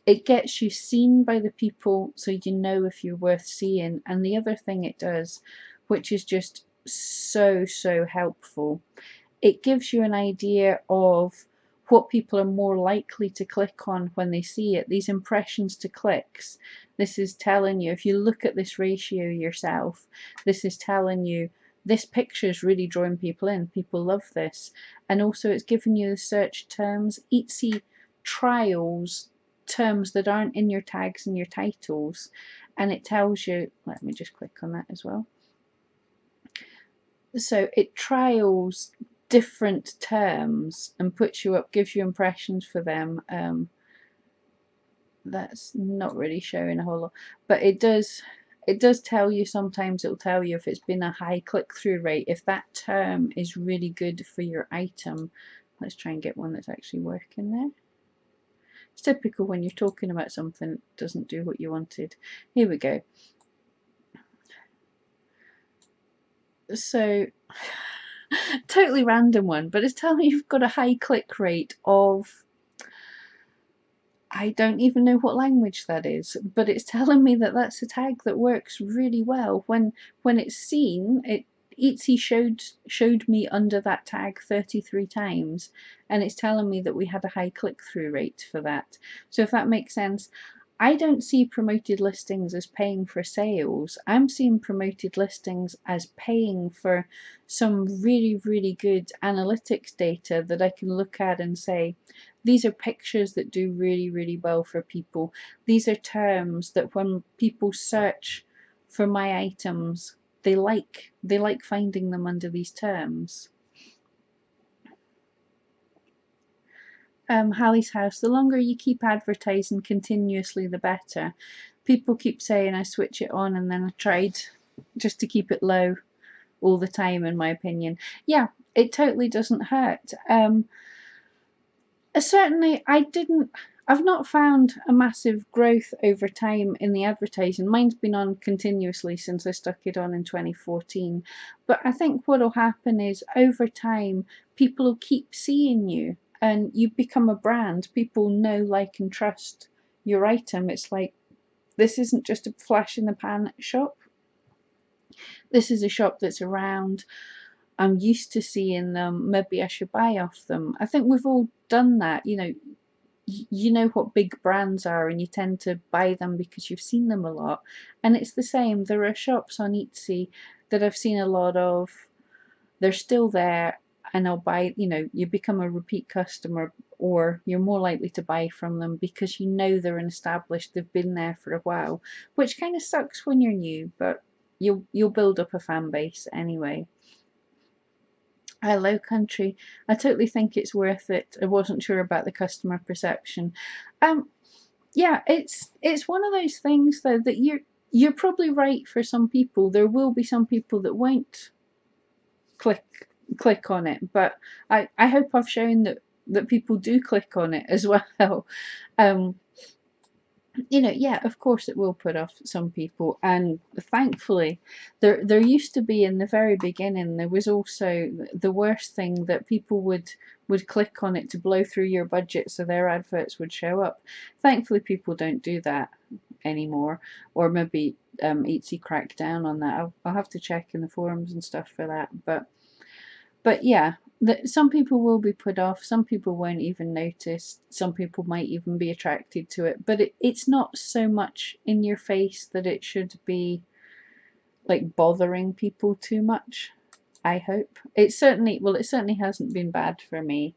it gets you seen by the people, so you know if you're worth seeing. And the other thing it does, which is just so helpful, it gives you an idea of what people are more likely to click on when they see it. These impressions to clicks, this is telling you, if you look at this ratio yourself, this is telling you this picture is really drawing people in, people love this. And also it's giving you the search terms, Etsy trials terms that aren't in your tags and your titles, and it tells you, let me just click on that as well. So it trials different terms and puts you up, gives you impressions for them. That's not really showing a whole lot, but it does tell you. Sometimes it'll tell you if it's been a high click-through rate, if that term is really good for your item. Let's try and get one that's actually working there. It's typical when you're talking about something it doesn't do what you wanted. Here we go. So totally random one, but it's telling you you've got a high click rate of, I don't even know what language that is, but it's telling me that that's a tag that works really well. When it's seen, Etsy showed me under that tag 33 times, and it's telling me that we had a high click-through rate for that. So if that makes sense, I don't see promoted listings as paying for sales. I'm seeing promoted listings as paying for some really good analytics data that I can look at and say, these are pictures that do really well for people. These are terms that when people search for my items, they like finding them under these terms. Hallie's house, the longer you keep advertising continuously, the better. People keep saying I switch it on, and then I tried just to keep it low all the time, in my opinion. Yeah, it totally doesn't hurt. Certainly, I've not found a massive growth over time in the advertising. Mine's been on continuously since I stuck it on in 2014. But I think what'll happen is over time, people will keep seeing you and you become a brand. People know, like, and trust your item. It's like, this isn't just a flash in the pan shop. This is a shop that's around. I'm used to seeing them. Maybe I should buy off them. I think we've all done that. You know what big brands are, and you tend to buy them because you've seen them a lot. And it's the same. There are shops on Etsy that I've seen a lot of. They're still there, and I'll buy. You become a repeat customer, or you're more likely to buy from them because you know they're an established. They've been there for a while, which kind of sucks when you're new, but you'll build up a fan base anyway. Hello Country, I totally think it's worth it. I wasn't sure about the customer perception. Yeah, it's one of those things though that you're probably right. For some people, there will be some people that won't click on it, but I hope I've shown that people do click on it as well. Yeah, of course it will put off some people, and thankfully, there used to be, in the very beginning, there was also the worst thing, that people would click on it to blow through your budget so their adverts would show up. Thankfully, people don't do that anymore, or maybe Etsy cracked down on that. I'll have to check in the forums and stuff for that, but yeah, some people will be put off, some people won't even notice, some people might even be attracted to it, but it's not so much in your face that it should be like bothering people too much. I hope. It certainly hasn't been bad for me.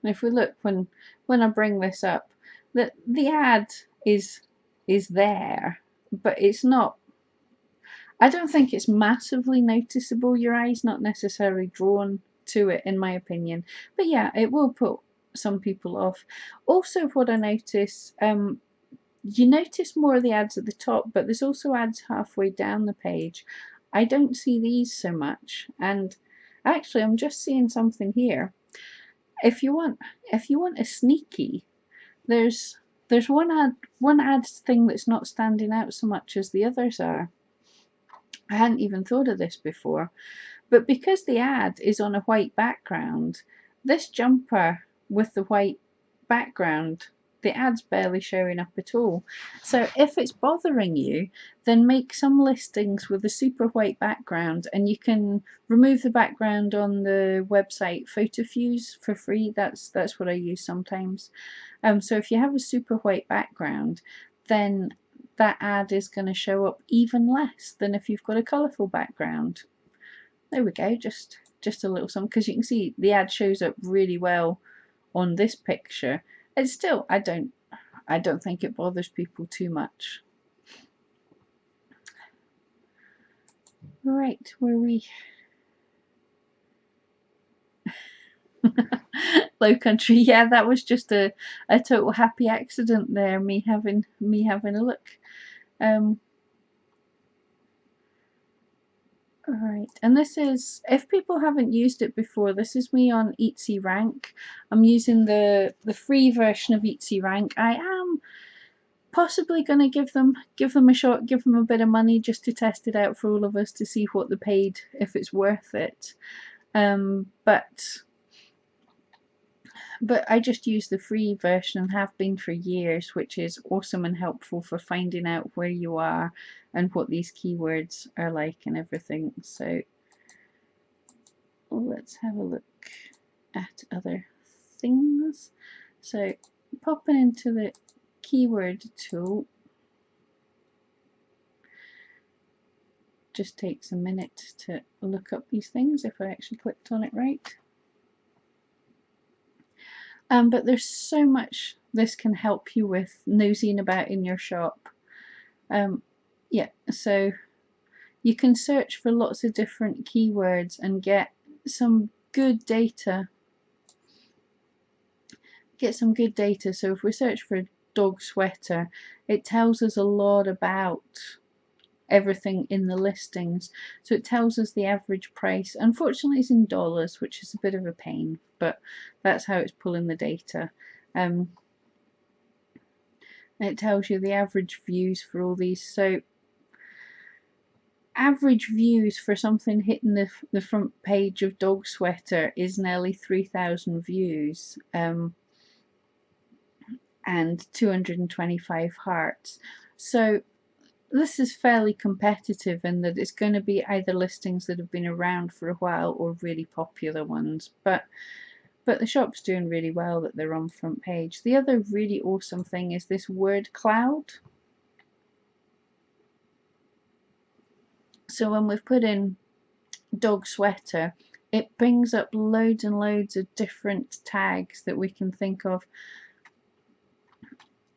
And if we look, when I bring this up, the ad is there, but it's not, I don't think it's massively noticeable. Your eye's not necessarily drawn to it, in my opinion. But yeah, it will put some people off. Also, what I notice, you notice more of the ads at the top, but there's also ads halfway down the page. I don't see these so much. And actually, I'm just seeing something here. If you want a sneaky, there's one ad thing that's not standing out so much as the others are. I hadn't even thought of this before, But because the ad is on a white background, this jumper with the white background, the ad's barely showing up at all. So if it's bothering you, then make some listings with a super white background, and you can remove the background on the website PhotoFuse for free. That's what I use sometimes. So if you have a super white background, then that ad is going to show up even less than if you've got a colourful background. There we go, just a little something, because you can see the ad shows up really well on this picture. It's still, I don't think it bothers people too much. Right, where we Low Country, yeah, that was just a total happy accident there, me having a look. Alright, and this is, if people haven't used it before, this is me on Etsy Rank. I'm using the free version of Etsy Rank. I am possibly going to give them a shot, give them a bit of money just to test it out for all of us to see what they paid, if it's worth it. But I just use the free version and have been for years, which is awesome and helpful for finding out where you are and what these keywords are like and everything. So let's have a look at other things. So popping into the keyword tool just takes a minute to look up these things if I actually clicked on it right. But there's so much this can help you with nosing about in your shop. Yeah, so you can search for lots of different keywords and get some good data. So if we search for a dog sweater, it tells us a lot about everything in the listings. So it tells us the average price. Unfortunately, it's in dollars, which is a bit of a pain, but that's how it's pulling the data. It tells you the average views for all these. So average views for something hitting the front page of Dog Sweater is nearly 3,000 views, and 225 hearts. So this is fairly competitive in that it's going to be either listings that have been around for a while or really popular ones, but the shop's doing really well that they're on front page. The other really awesome thing is this word cloud. So when we've put in dog sweater, it brings up loads and loads of different tags that we can think of.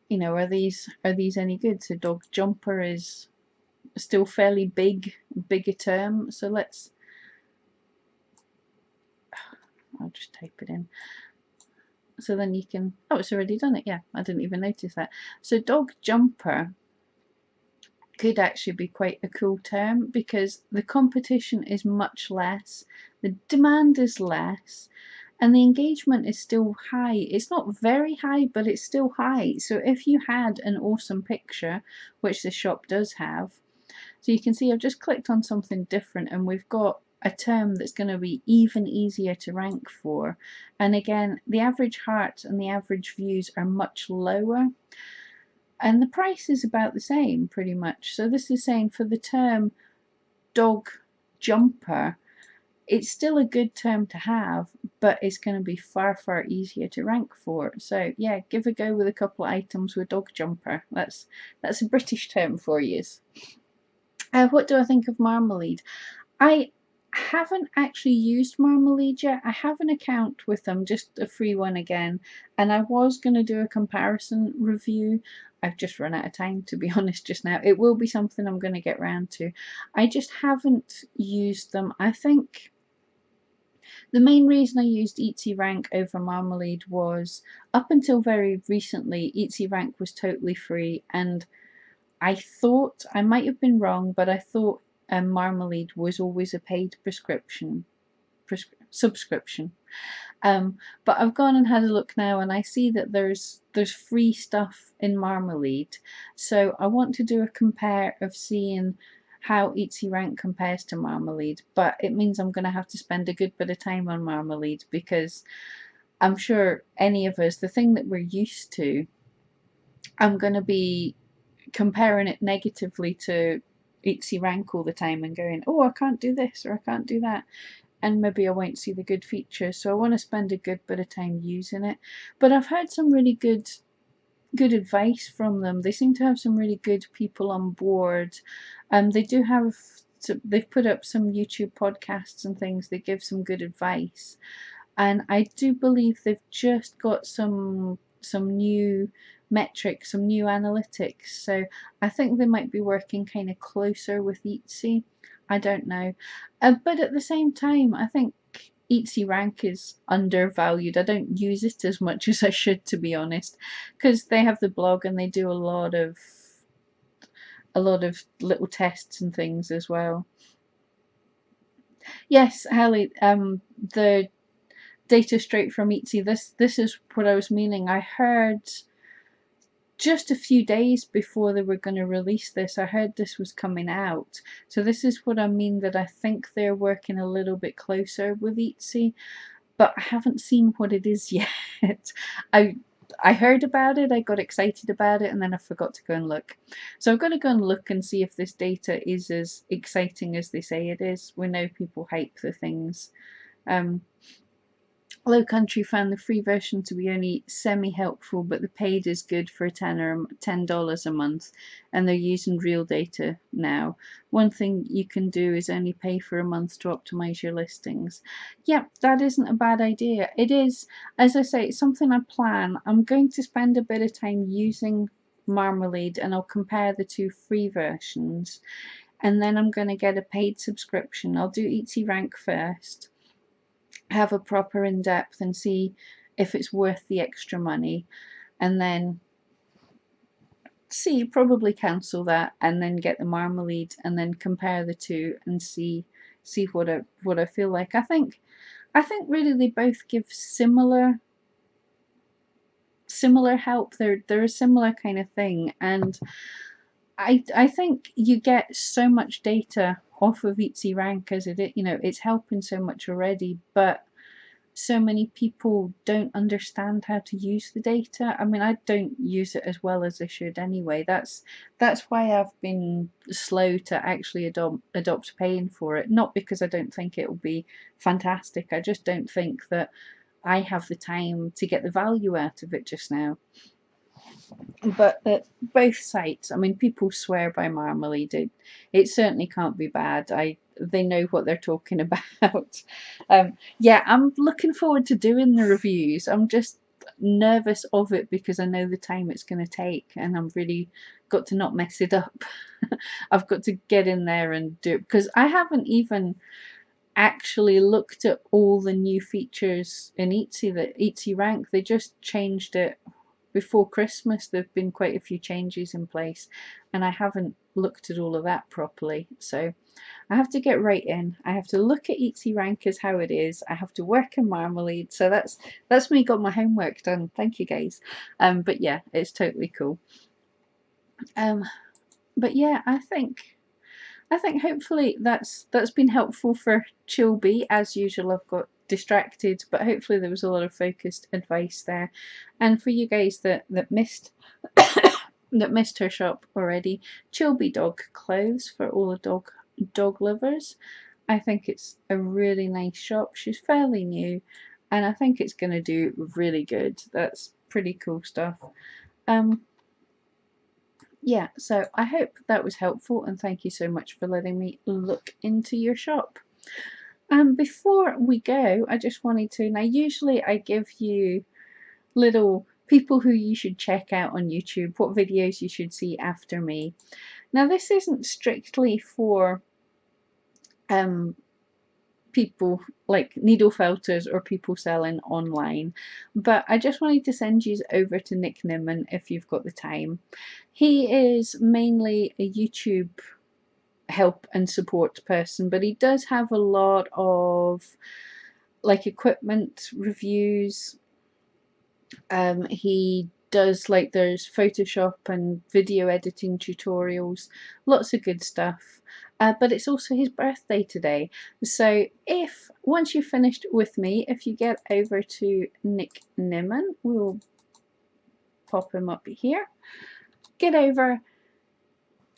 You know, are these any good? So dog jumper is still fairly bigger term. So I'll just type it in. So then you can, oh, it's already done it. Yeah, I didn't even notice that. So dog jumper could actually be quite a cool term because the competition is much less, the demand is less, and the engagement is still high. It's not very high, but it's still high. So if you had an awesome picture, which the shop does have, so you can see I've just clicked on something different and we've got a term that's going to be even easier to rank for. And again, the average hearts and the average views are much lower. And the price is about the same pretty much. So this is saying for the term dog jumper, it's still a good term to have, but it's going to be far easier to rank for. So yeah, give a go with a couple of items with dog jumper. That's a British term for you. What do I think of Marmalade? I haven't actually used Marmalade yet. I have an account with them, just a free one again, and I was going to do a comparison review. I've just run out of time, to be honest, just now. It will be something I'm going to get round to. I just haven't used them. I think the main reason I used Etsy Rank over Marmalade was up until very recently, Etsy Rank was totally free, and I thought, I might have been wrong, but I thought Marmalade was always a paid subscription. But I've gone and had a look now and I see that there's free stuff in Marmalade. So I want to do a compare of seeing how Eatsy Rank compares to Marmalade, but it means I'm going to have to spend a good bit of time on Marmalade, because I'm sure any of us, the thing that we're used to, I'm going to be comparing it negatively to Eatsy Rank all the time and going, oh, I can't do this or I can't do that. And maybe I won't see the good features. So I want to spend a good bit of time using it. But I've heard some really good advice from them. They seem to have some really good people on board. They do have, they've put up some YouTube podcasts and things that give some good advice. And I do believe they've just got some new metrics, some new analytics. So I think they might be working kind of closer with Eatsy. I don't know. But at the same time, I think Eatsy Rank is undervalued. I don't use it as much as I should, to be honest, because they have the blog and they do a lot of little tests and things as well. Yes, Hallie, the data straight from Eatsy. This is what I was meaning. I heard just a few days before they were going to release this, I heard this was coming out. So this is what I mean, that I think they're working a little bit closer with Eatsy, but I haven't seen what it is yet. I heard about it, I got excited about it, and then I forgot to go and look. So I've got to go and look and see if this data is as exciting as they say it is. We know people hype the things. Low Country found the free version to be only semi-helpful, but the paid is good for $10 a month, and they're using real data now. One thing you can do is only pay for a month to optimize your listings. Yeah, that isn't a bad idea. It is, as I say, it's something I plan. I'm going to spend a bit of time using Marmalade, and I'll compare the two free versions, and then I'm going to get a paid subscription. I'll do Eatsy Rank first, have a proper in-depth and see if it's worth the extra money, and then probably cancel that and then get the Marmalade and then compare the two and see what I feel like. I think really they both give similar help. They're a similar kind of thing, and I think you get so much data off of Eatsy Rank as it, you know, it's helping so much already, but so many people don't understand how to use the data. I mean, I don't use it as well as I should anyway. That's why I've been slow to actually adopt paying for it. Not because I don't think it will be fantastic. I just don't think that I have the time to get the value out of it just now. But both sites, I mean, people swear by Marmalade. It certainly can't be bad. They know what they're talking about. Yeah, I'm looking forward to doing the reviews. I'm just nervous of it because I know the time it's going to take, and I'm really got to not mess it up. I've got to get in there and do it, because I haven't even actually looked at all the new features in Eatsy Rank. They just changed it before Christmas. There have been quite a few changes in place, and I haven't looked at all of that properly. So I have to get right in. I have to look at Eatsy Rank as how it is. I have to work in Marmalade. So that's me, got my homework done. Thank you, guys. But yeah, it's totally cool. But yeah, I think hopefully that's been helpful for Chillby. As usual, I've got distracted, but hopefully there was a lot of focused advice there. And for you guys that missed that missed her shop already, Chillby Dog Clothes, for all the dog lovers. I think it's a really nice shop. She's fairly new, and I think it's going to do really good. That's pretty cool stuff. Yeah, so I hope that was helpful, and thank you so much for letting me look into your shop. Before we go, I just wanted to, now usually I give you little people who you should check out on YouTube, what videos you should see after me. Now this isn't strictly for people like needle felters or people selling online, but I just wanted to send you over to Nick Nimmin if you've got the time. He is mainly a YouTube help and support person, but he does have a lot of like equipment reviews. He does, like, there's Photoshop and video editing tutorials, lots of good stuff. But it's also his birthday today. So if, once you've finished with me, if you get over to Nick Nimmin, we'll pop him up here. Get over,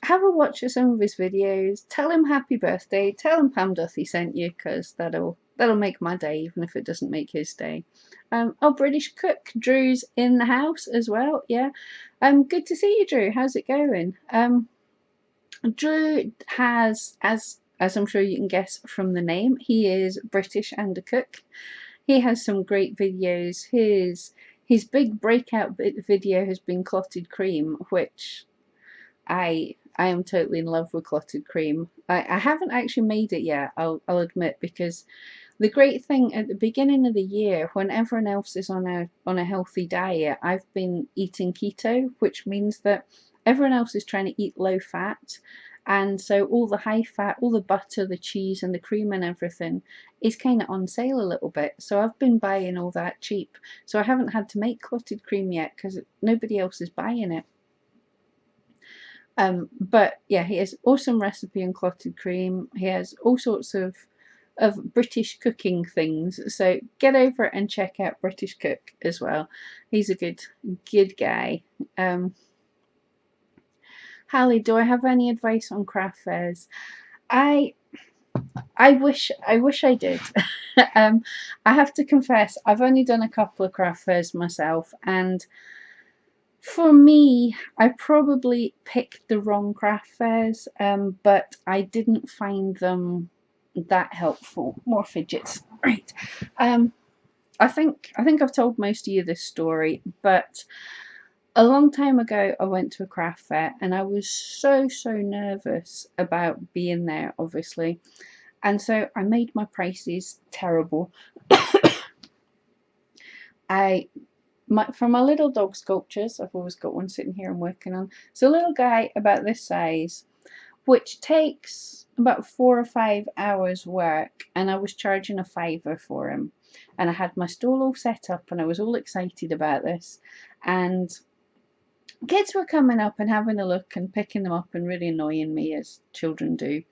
have a watch of some of his videos, tell him happy birthday, tell him Pam Duthie sent you, because that'll make my day, even if it doesn't make his day. Oh, British cook Drew's in the house as well. Yeah, good to see you, Drew. How's it going? Drew has, as I'm sure you can guess from the name, he is British and a cook. He has some great videos. His big breakout video has been clotted cream, which I am totally in love with clotted cream. I haven't actually made it yet, I'll admit, because the great thing at the beginning of the year, when everyone else is on a healthy diet, I've been eating keto, which means that everyone else is trying to eat low fat, and so all the high fat, all the butter, the cheese and the cream and everything is kind of on sale a little bit. So I've been buying all that cheap. So I haven't had to make clotted cream yet because nobody else is buying it. But yeah, he has awesome recipe on clotted cream. He has all sorts of British cooking things. So get over and check out British Cook as well. He's a good guy. Hallie, do I have any advice on craft fairs? I wish I did. I have to confess, I've only done a couple of craft fairs myself, and for me, I probably picked the wrong craft fairs, but I didn't find them that helpful. More fidgets, right? I think I've told most of you this story, but a long time ago I went to a craft fair and I was so nervous about being there, obviously, and so I made my prices terrible. For my little dog sculptures, I've always got one sitting here I'm working on. It's a little guy about this size, which takes about 4 or 5 hours work, and I was charging a £5 for him. And I had my stall all set up and I was all excited about this. And kids were coming up and having a look and picking them up and really annoying me, as children do.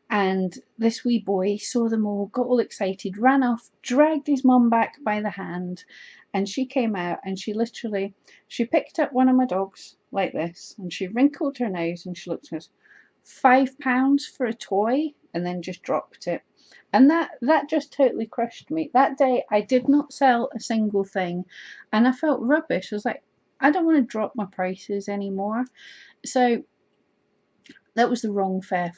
And this wee boy saw them all, got all excited, ran off, dragged his mum back by the hand, and she came out and she picked up one of my dogs like this, and she wrinkled her nose and she looked at us, £5 for a toy, and then just dropped it. And that just totally crushed me. That day I did not sell a single thing, and I felt rubbish. I was like, I don't want to drop my prices anymore. So that was the wrong fair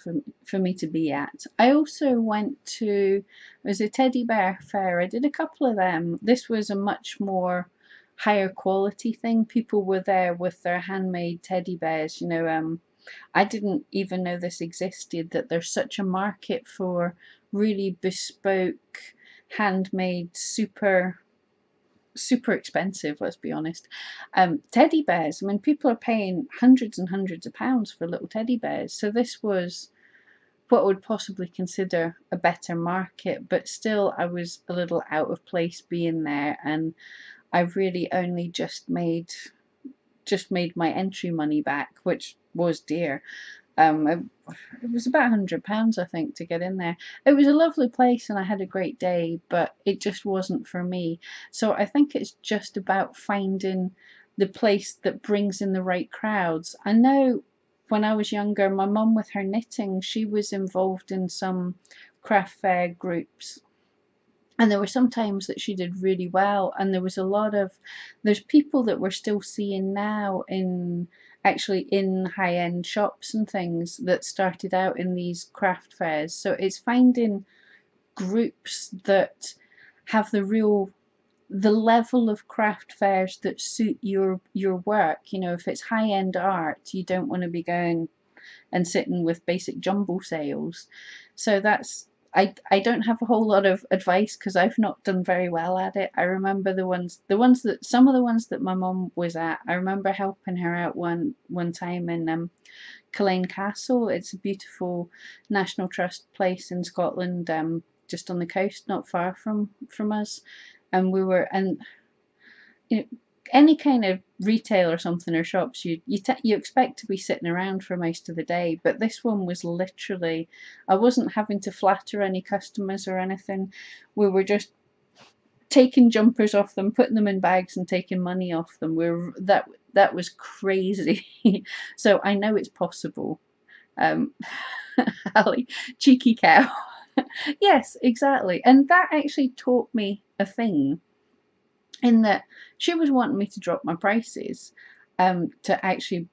for me to be at. I also went to, it was a teddy bear fair. I did a couple of them. This was a much more higher quality thing. People were there with their handmade teddy bears. You know, I didn't even know this existed, that there's such a market for really bespoke, handmade, super expensive, let's be honest, teddy bears. I mean, people are paying hundreds and hundreds of pounds for little teddy bears. So this was what I would possibly consider a better market, but still I was a little out of place being there, and I really only just made my entry money back, which was dear. It was about £100, I think, to get in there. It was a lovely place and I had a great day, but it just wasn't for me. So I think it's just about finding the place that brings in the right crowds. I know when I was younger, my mum, with her knitting, she was involved in some craft fair groups, and there were some times that she did really well, and there was a lot of, there's people that we're still seeing now in, actually in high-end shops and things, that started out in these craft fairs. So it's finding groups that have the level of craft fairs that suit your work. You know, if it's high-end art, you don't want to be going and sitting with basic jumble sales. So that's, I don't have a whole lot of advice because I've not done very well at it. I remember some of the ones that my mum was at, I remember helping her out one time in Culzean Castle. It's a beautiful National Trust place in Scotland, just on the coast, not far from us. And we were, and you know, any kind of retail or something or shops, you expect to be sitting around for most of the day, but this one was literally, I wasn't having to flatter any customers or anything. We were just taking jumpers off them, putting them in bags, and taking money off them. That was crazy. So I know it's possible. Ali, cheeky cow. Yes, exactly. And that actually taught me a thing, in that she was wanting me to drop my prices to actually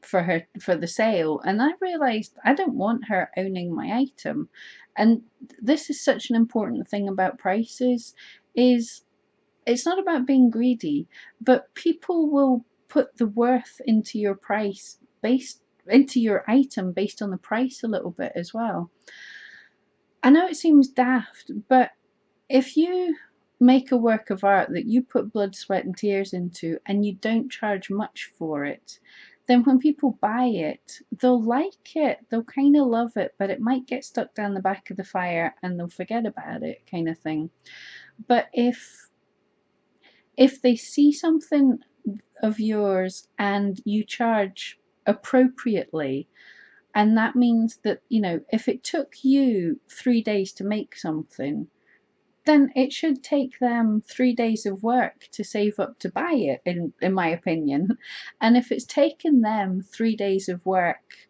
for the sale, and I realized I don't want her owning my item. And this is such an important thing about prices, is it's not about being greedy, but people will put the worth into your price, based into your item based on the price a little bit as well. I know it seems daft, but if you make a work of art that you put blood, sweat, and tears into, and you don't charge much for it, then when people buy it, they'll like it, they'll kind of love it, but it might get stuck down the back of the fire and they'll forget about it, kind of thing. But if they see something of yours and you charge appropriately, and that means that, you know, if it took you 3 days to make something, then it should take them 3 days of work to save up to buy it, in my opinion. And if it's taken them 3 days of work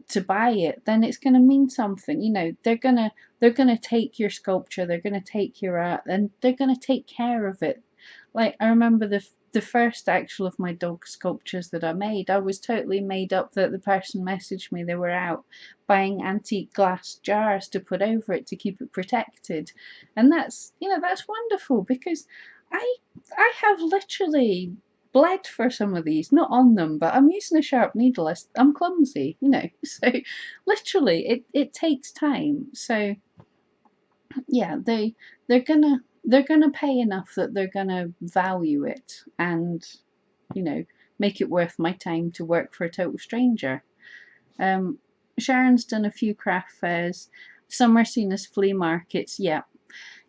to buy it, then it's going to mean something. You know, they're gonna take your sculpture, they're gonna take your art, and they're gonna take care of it. Like, I remember the first actual of my dog sculptures that I made, I was totally made up that the person messaged me they were out buying antique glass jars to put over it to keep it protected. And that's, you know, that's wonderful, because I have literally bled for some of these, not on them, but I'm using a sharp needle. I'm clumsy, you know. So literally it takes time. So yeah, they're gonna pay enough that they're gonna value it, and, you know, make it worth my time to work for a total stranger. um Sharon's done a few craft fairs. Some are seen as flea markets. Yeah,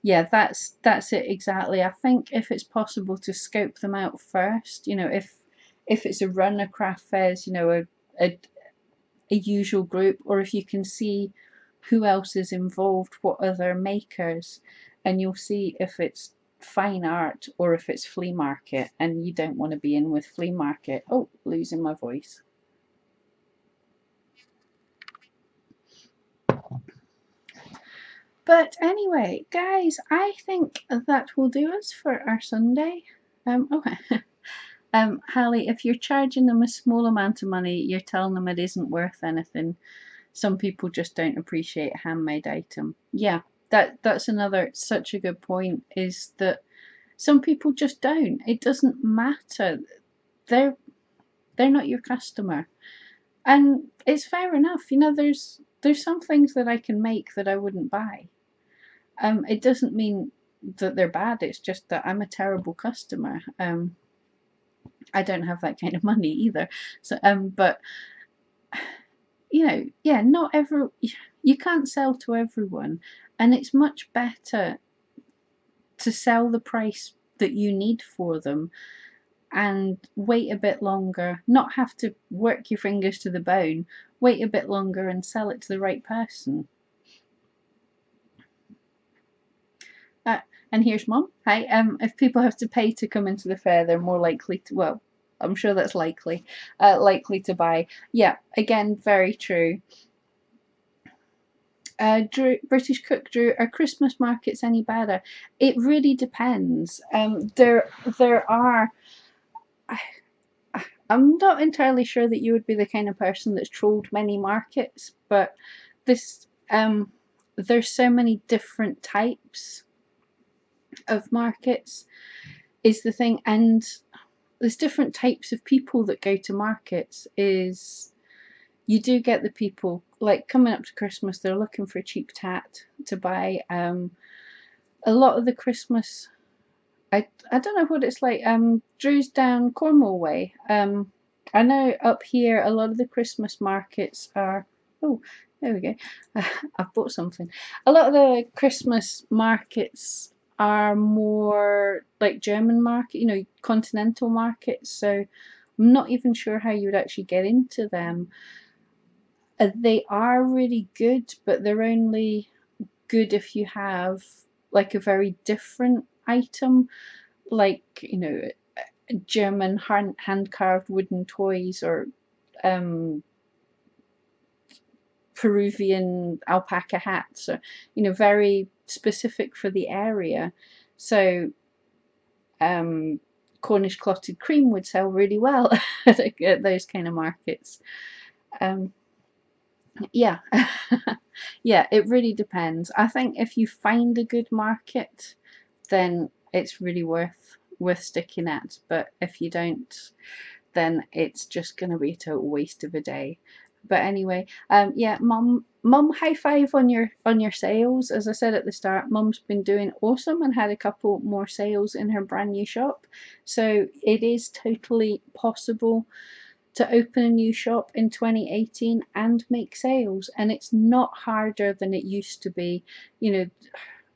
yeah, that's it exactly. I think if it's possible to scope them out first, you know, if it's a run of craft fairs, you know, a, a usual group, or if you can see who else is involved, what other makers, and you'll see if it's fine art or if it's flea market, and you don't want to be in with flea market. Oh, losing my voice. But anyway, guys, I think that will do us for our Sunday. Okay. Hallie, if you're charging them a small amount of money, you're telling them it isn't worth anything. Some people just don't appreciate a handmade item. Yeah, that's another such a good point, is that some people just don't. It doesn't matter. They're they're not your customer. And it's fair enough. You know, there's some things that I can make that I wouldn't buy. It doesn't mean that they're bad, it's just that I'm a terrible customer. I don't have that kind of money either. So but you know, yeah, not every, you can't sell to everyone, and it's much better to sell the price that you need for them and wait a bit longer, not have to work your fingers to the bone, wait a bit longer and sell it to the right person. Uh, and here's Mum. Hi. If people have to pay to come into the fair, they're more likely to, well, I'm sure that's likely, likely to buy. Yeah, again, very true. Drew, British Cook Drew, are Christmas markets any better? It really depends. There are. I, I'm not entirely sure that you would be the kind of person that's trolled many markets, but this there's so many different types of markets is the thing, and there's different types of people that go to markets. Is you do get the people, like, coming up to Christmas, they're looking for a cheap tat to buy. A lot of the Christmas, I don't know what it's like. Drew's down Cornwall way. I know up here a lot of the Christmas markets are. Oh, there we go. I've bought something. A lot of the Christmas markets are more like German market, you know, continental markets. So I'm not even sure how you would actually get into them. They are really good, but they're only good if you have like a very different item, like, you know, German hand carved wooden toys, or um, Peruvian alpaca hats, or, you know, very specific for the area. So um, Cornish clotted cream would sell really well at those kind of markets. Um, yeah, yeah, it really depends. I think if you find a good market, then it's really worth sticking at. But if you don't, then it's just going to be a total waste of a day. But anyway, yeah, mum, high five on your sales. As I said at the start, mum's been doing awesome and had a couple more sales in her brand new shop. So it is totally possible to open a new shop in 2018 and make sales, and it's not harder than it used to be. You know,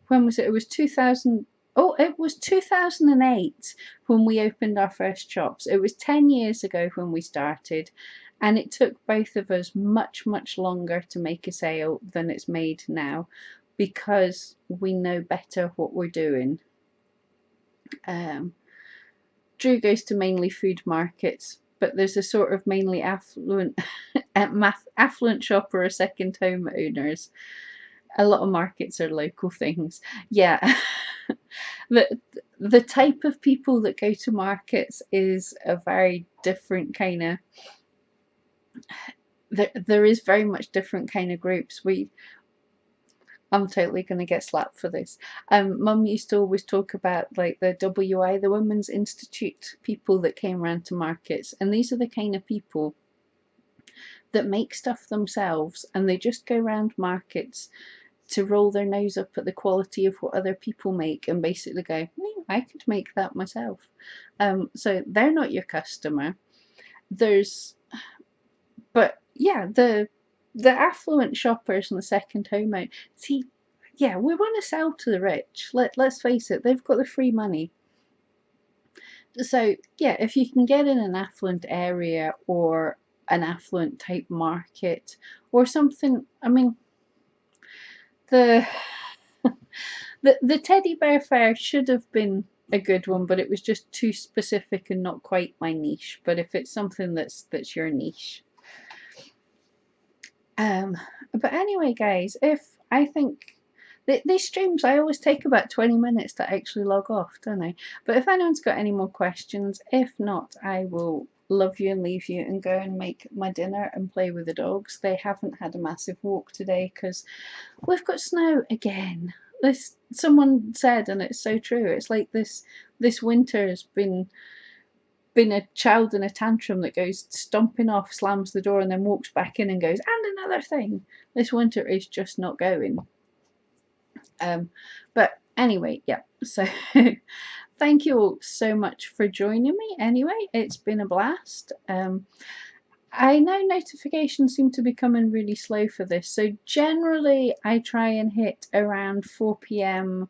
when was it? It was 2000. Oh, it was 2008 when we opened our first shops. It was 10 years ago when we started, and it took both of us much longer to make a sale than it's made now, because we know better what we're doing. Drew goes to mainly food markets, but there's a sort of mainly affluent affluent shop or a second home owners. A lot of markets are local things. Yeah. the type of people that go to markets is a very different kind of, there is very much different kind of groups. I'm totally going to get slapped for this. Mum used to always talk about like the WI, the Women's Institute people that came around to markets, and these are the kind of people that make stuff themselves, and they just go around markets to roll their nose up at the quality of what other people make and basically go, I could make that myself. So they're not your customer. But yeah, the affluent shoppers and the second home out. See, yeah, we want to sell to the rich. Let's face it, they've got the free money. So yeah, if you can get in an affluent area or an affluent type market or something, I mean, the the teddy bear fair should have been a good one, but it was just too specific and not quite my niche. But if it's something that's your niche. But anyway, guys, if I think these streams, I always take about 20 minutes to actually log off, don't I? But if anyone's got any more questions, if not, I will love you and leave you and go and make my dinner and play with the dogs. They haven't had a massive walk today because we've got snow again. This, someone said, and it's so true, it's like this winter has been a child in a tantrum that goes stomping off, slams the door, and then walks back in and goes, and another thing. This winter is just not going. But anyway, yeah. So thank you all so much for joining me. Anyway, it's been a blast. I know notifications seem to be coming really slow for this, so generally I try and hit around 4 p.m.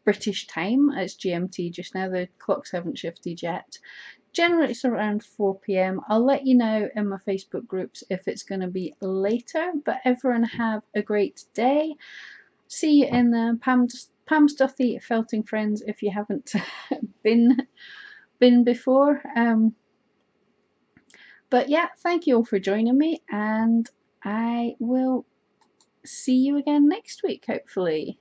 British time. It's GMT just now, the clocks haven't shifted yet. Generally it's around 4 p.m. I'll let you know in my Facebook groups if it's going to be later, but everyone have a great day. See you in the Pam's Duthie Felting Friends if you haven't been before. But yeah, thank you all for joining me, and I will see you again next week, hopefully.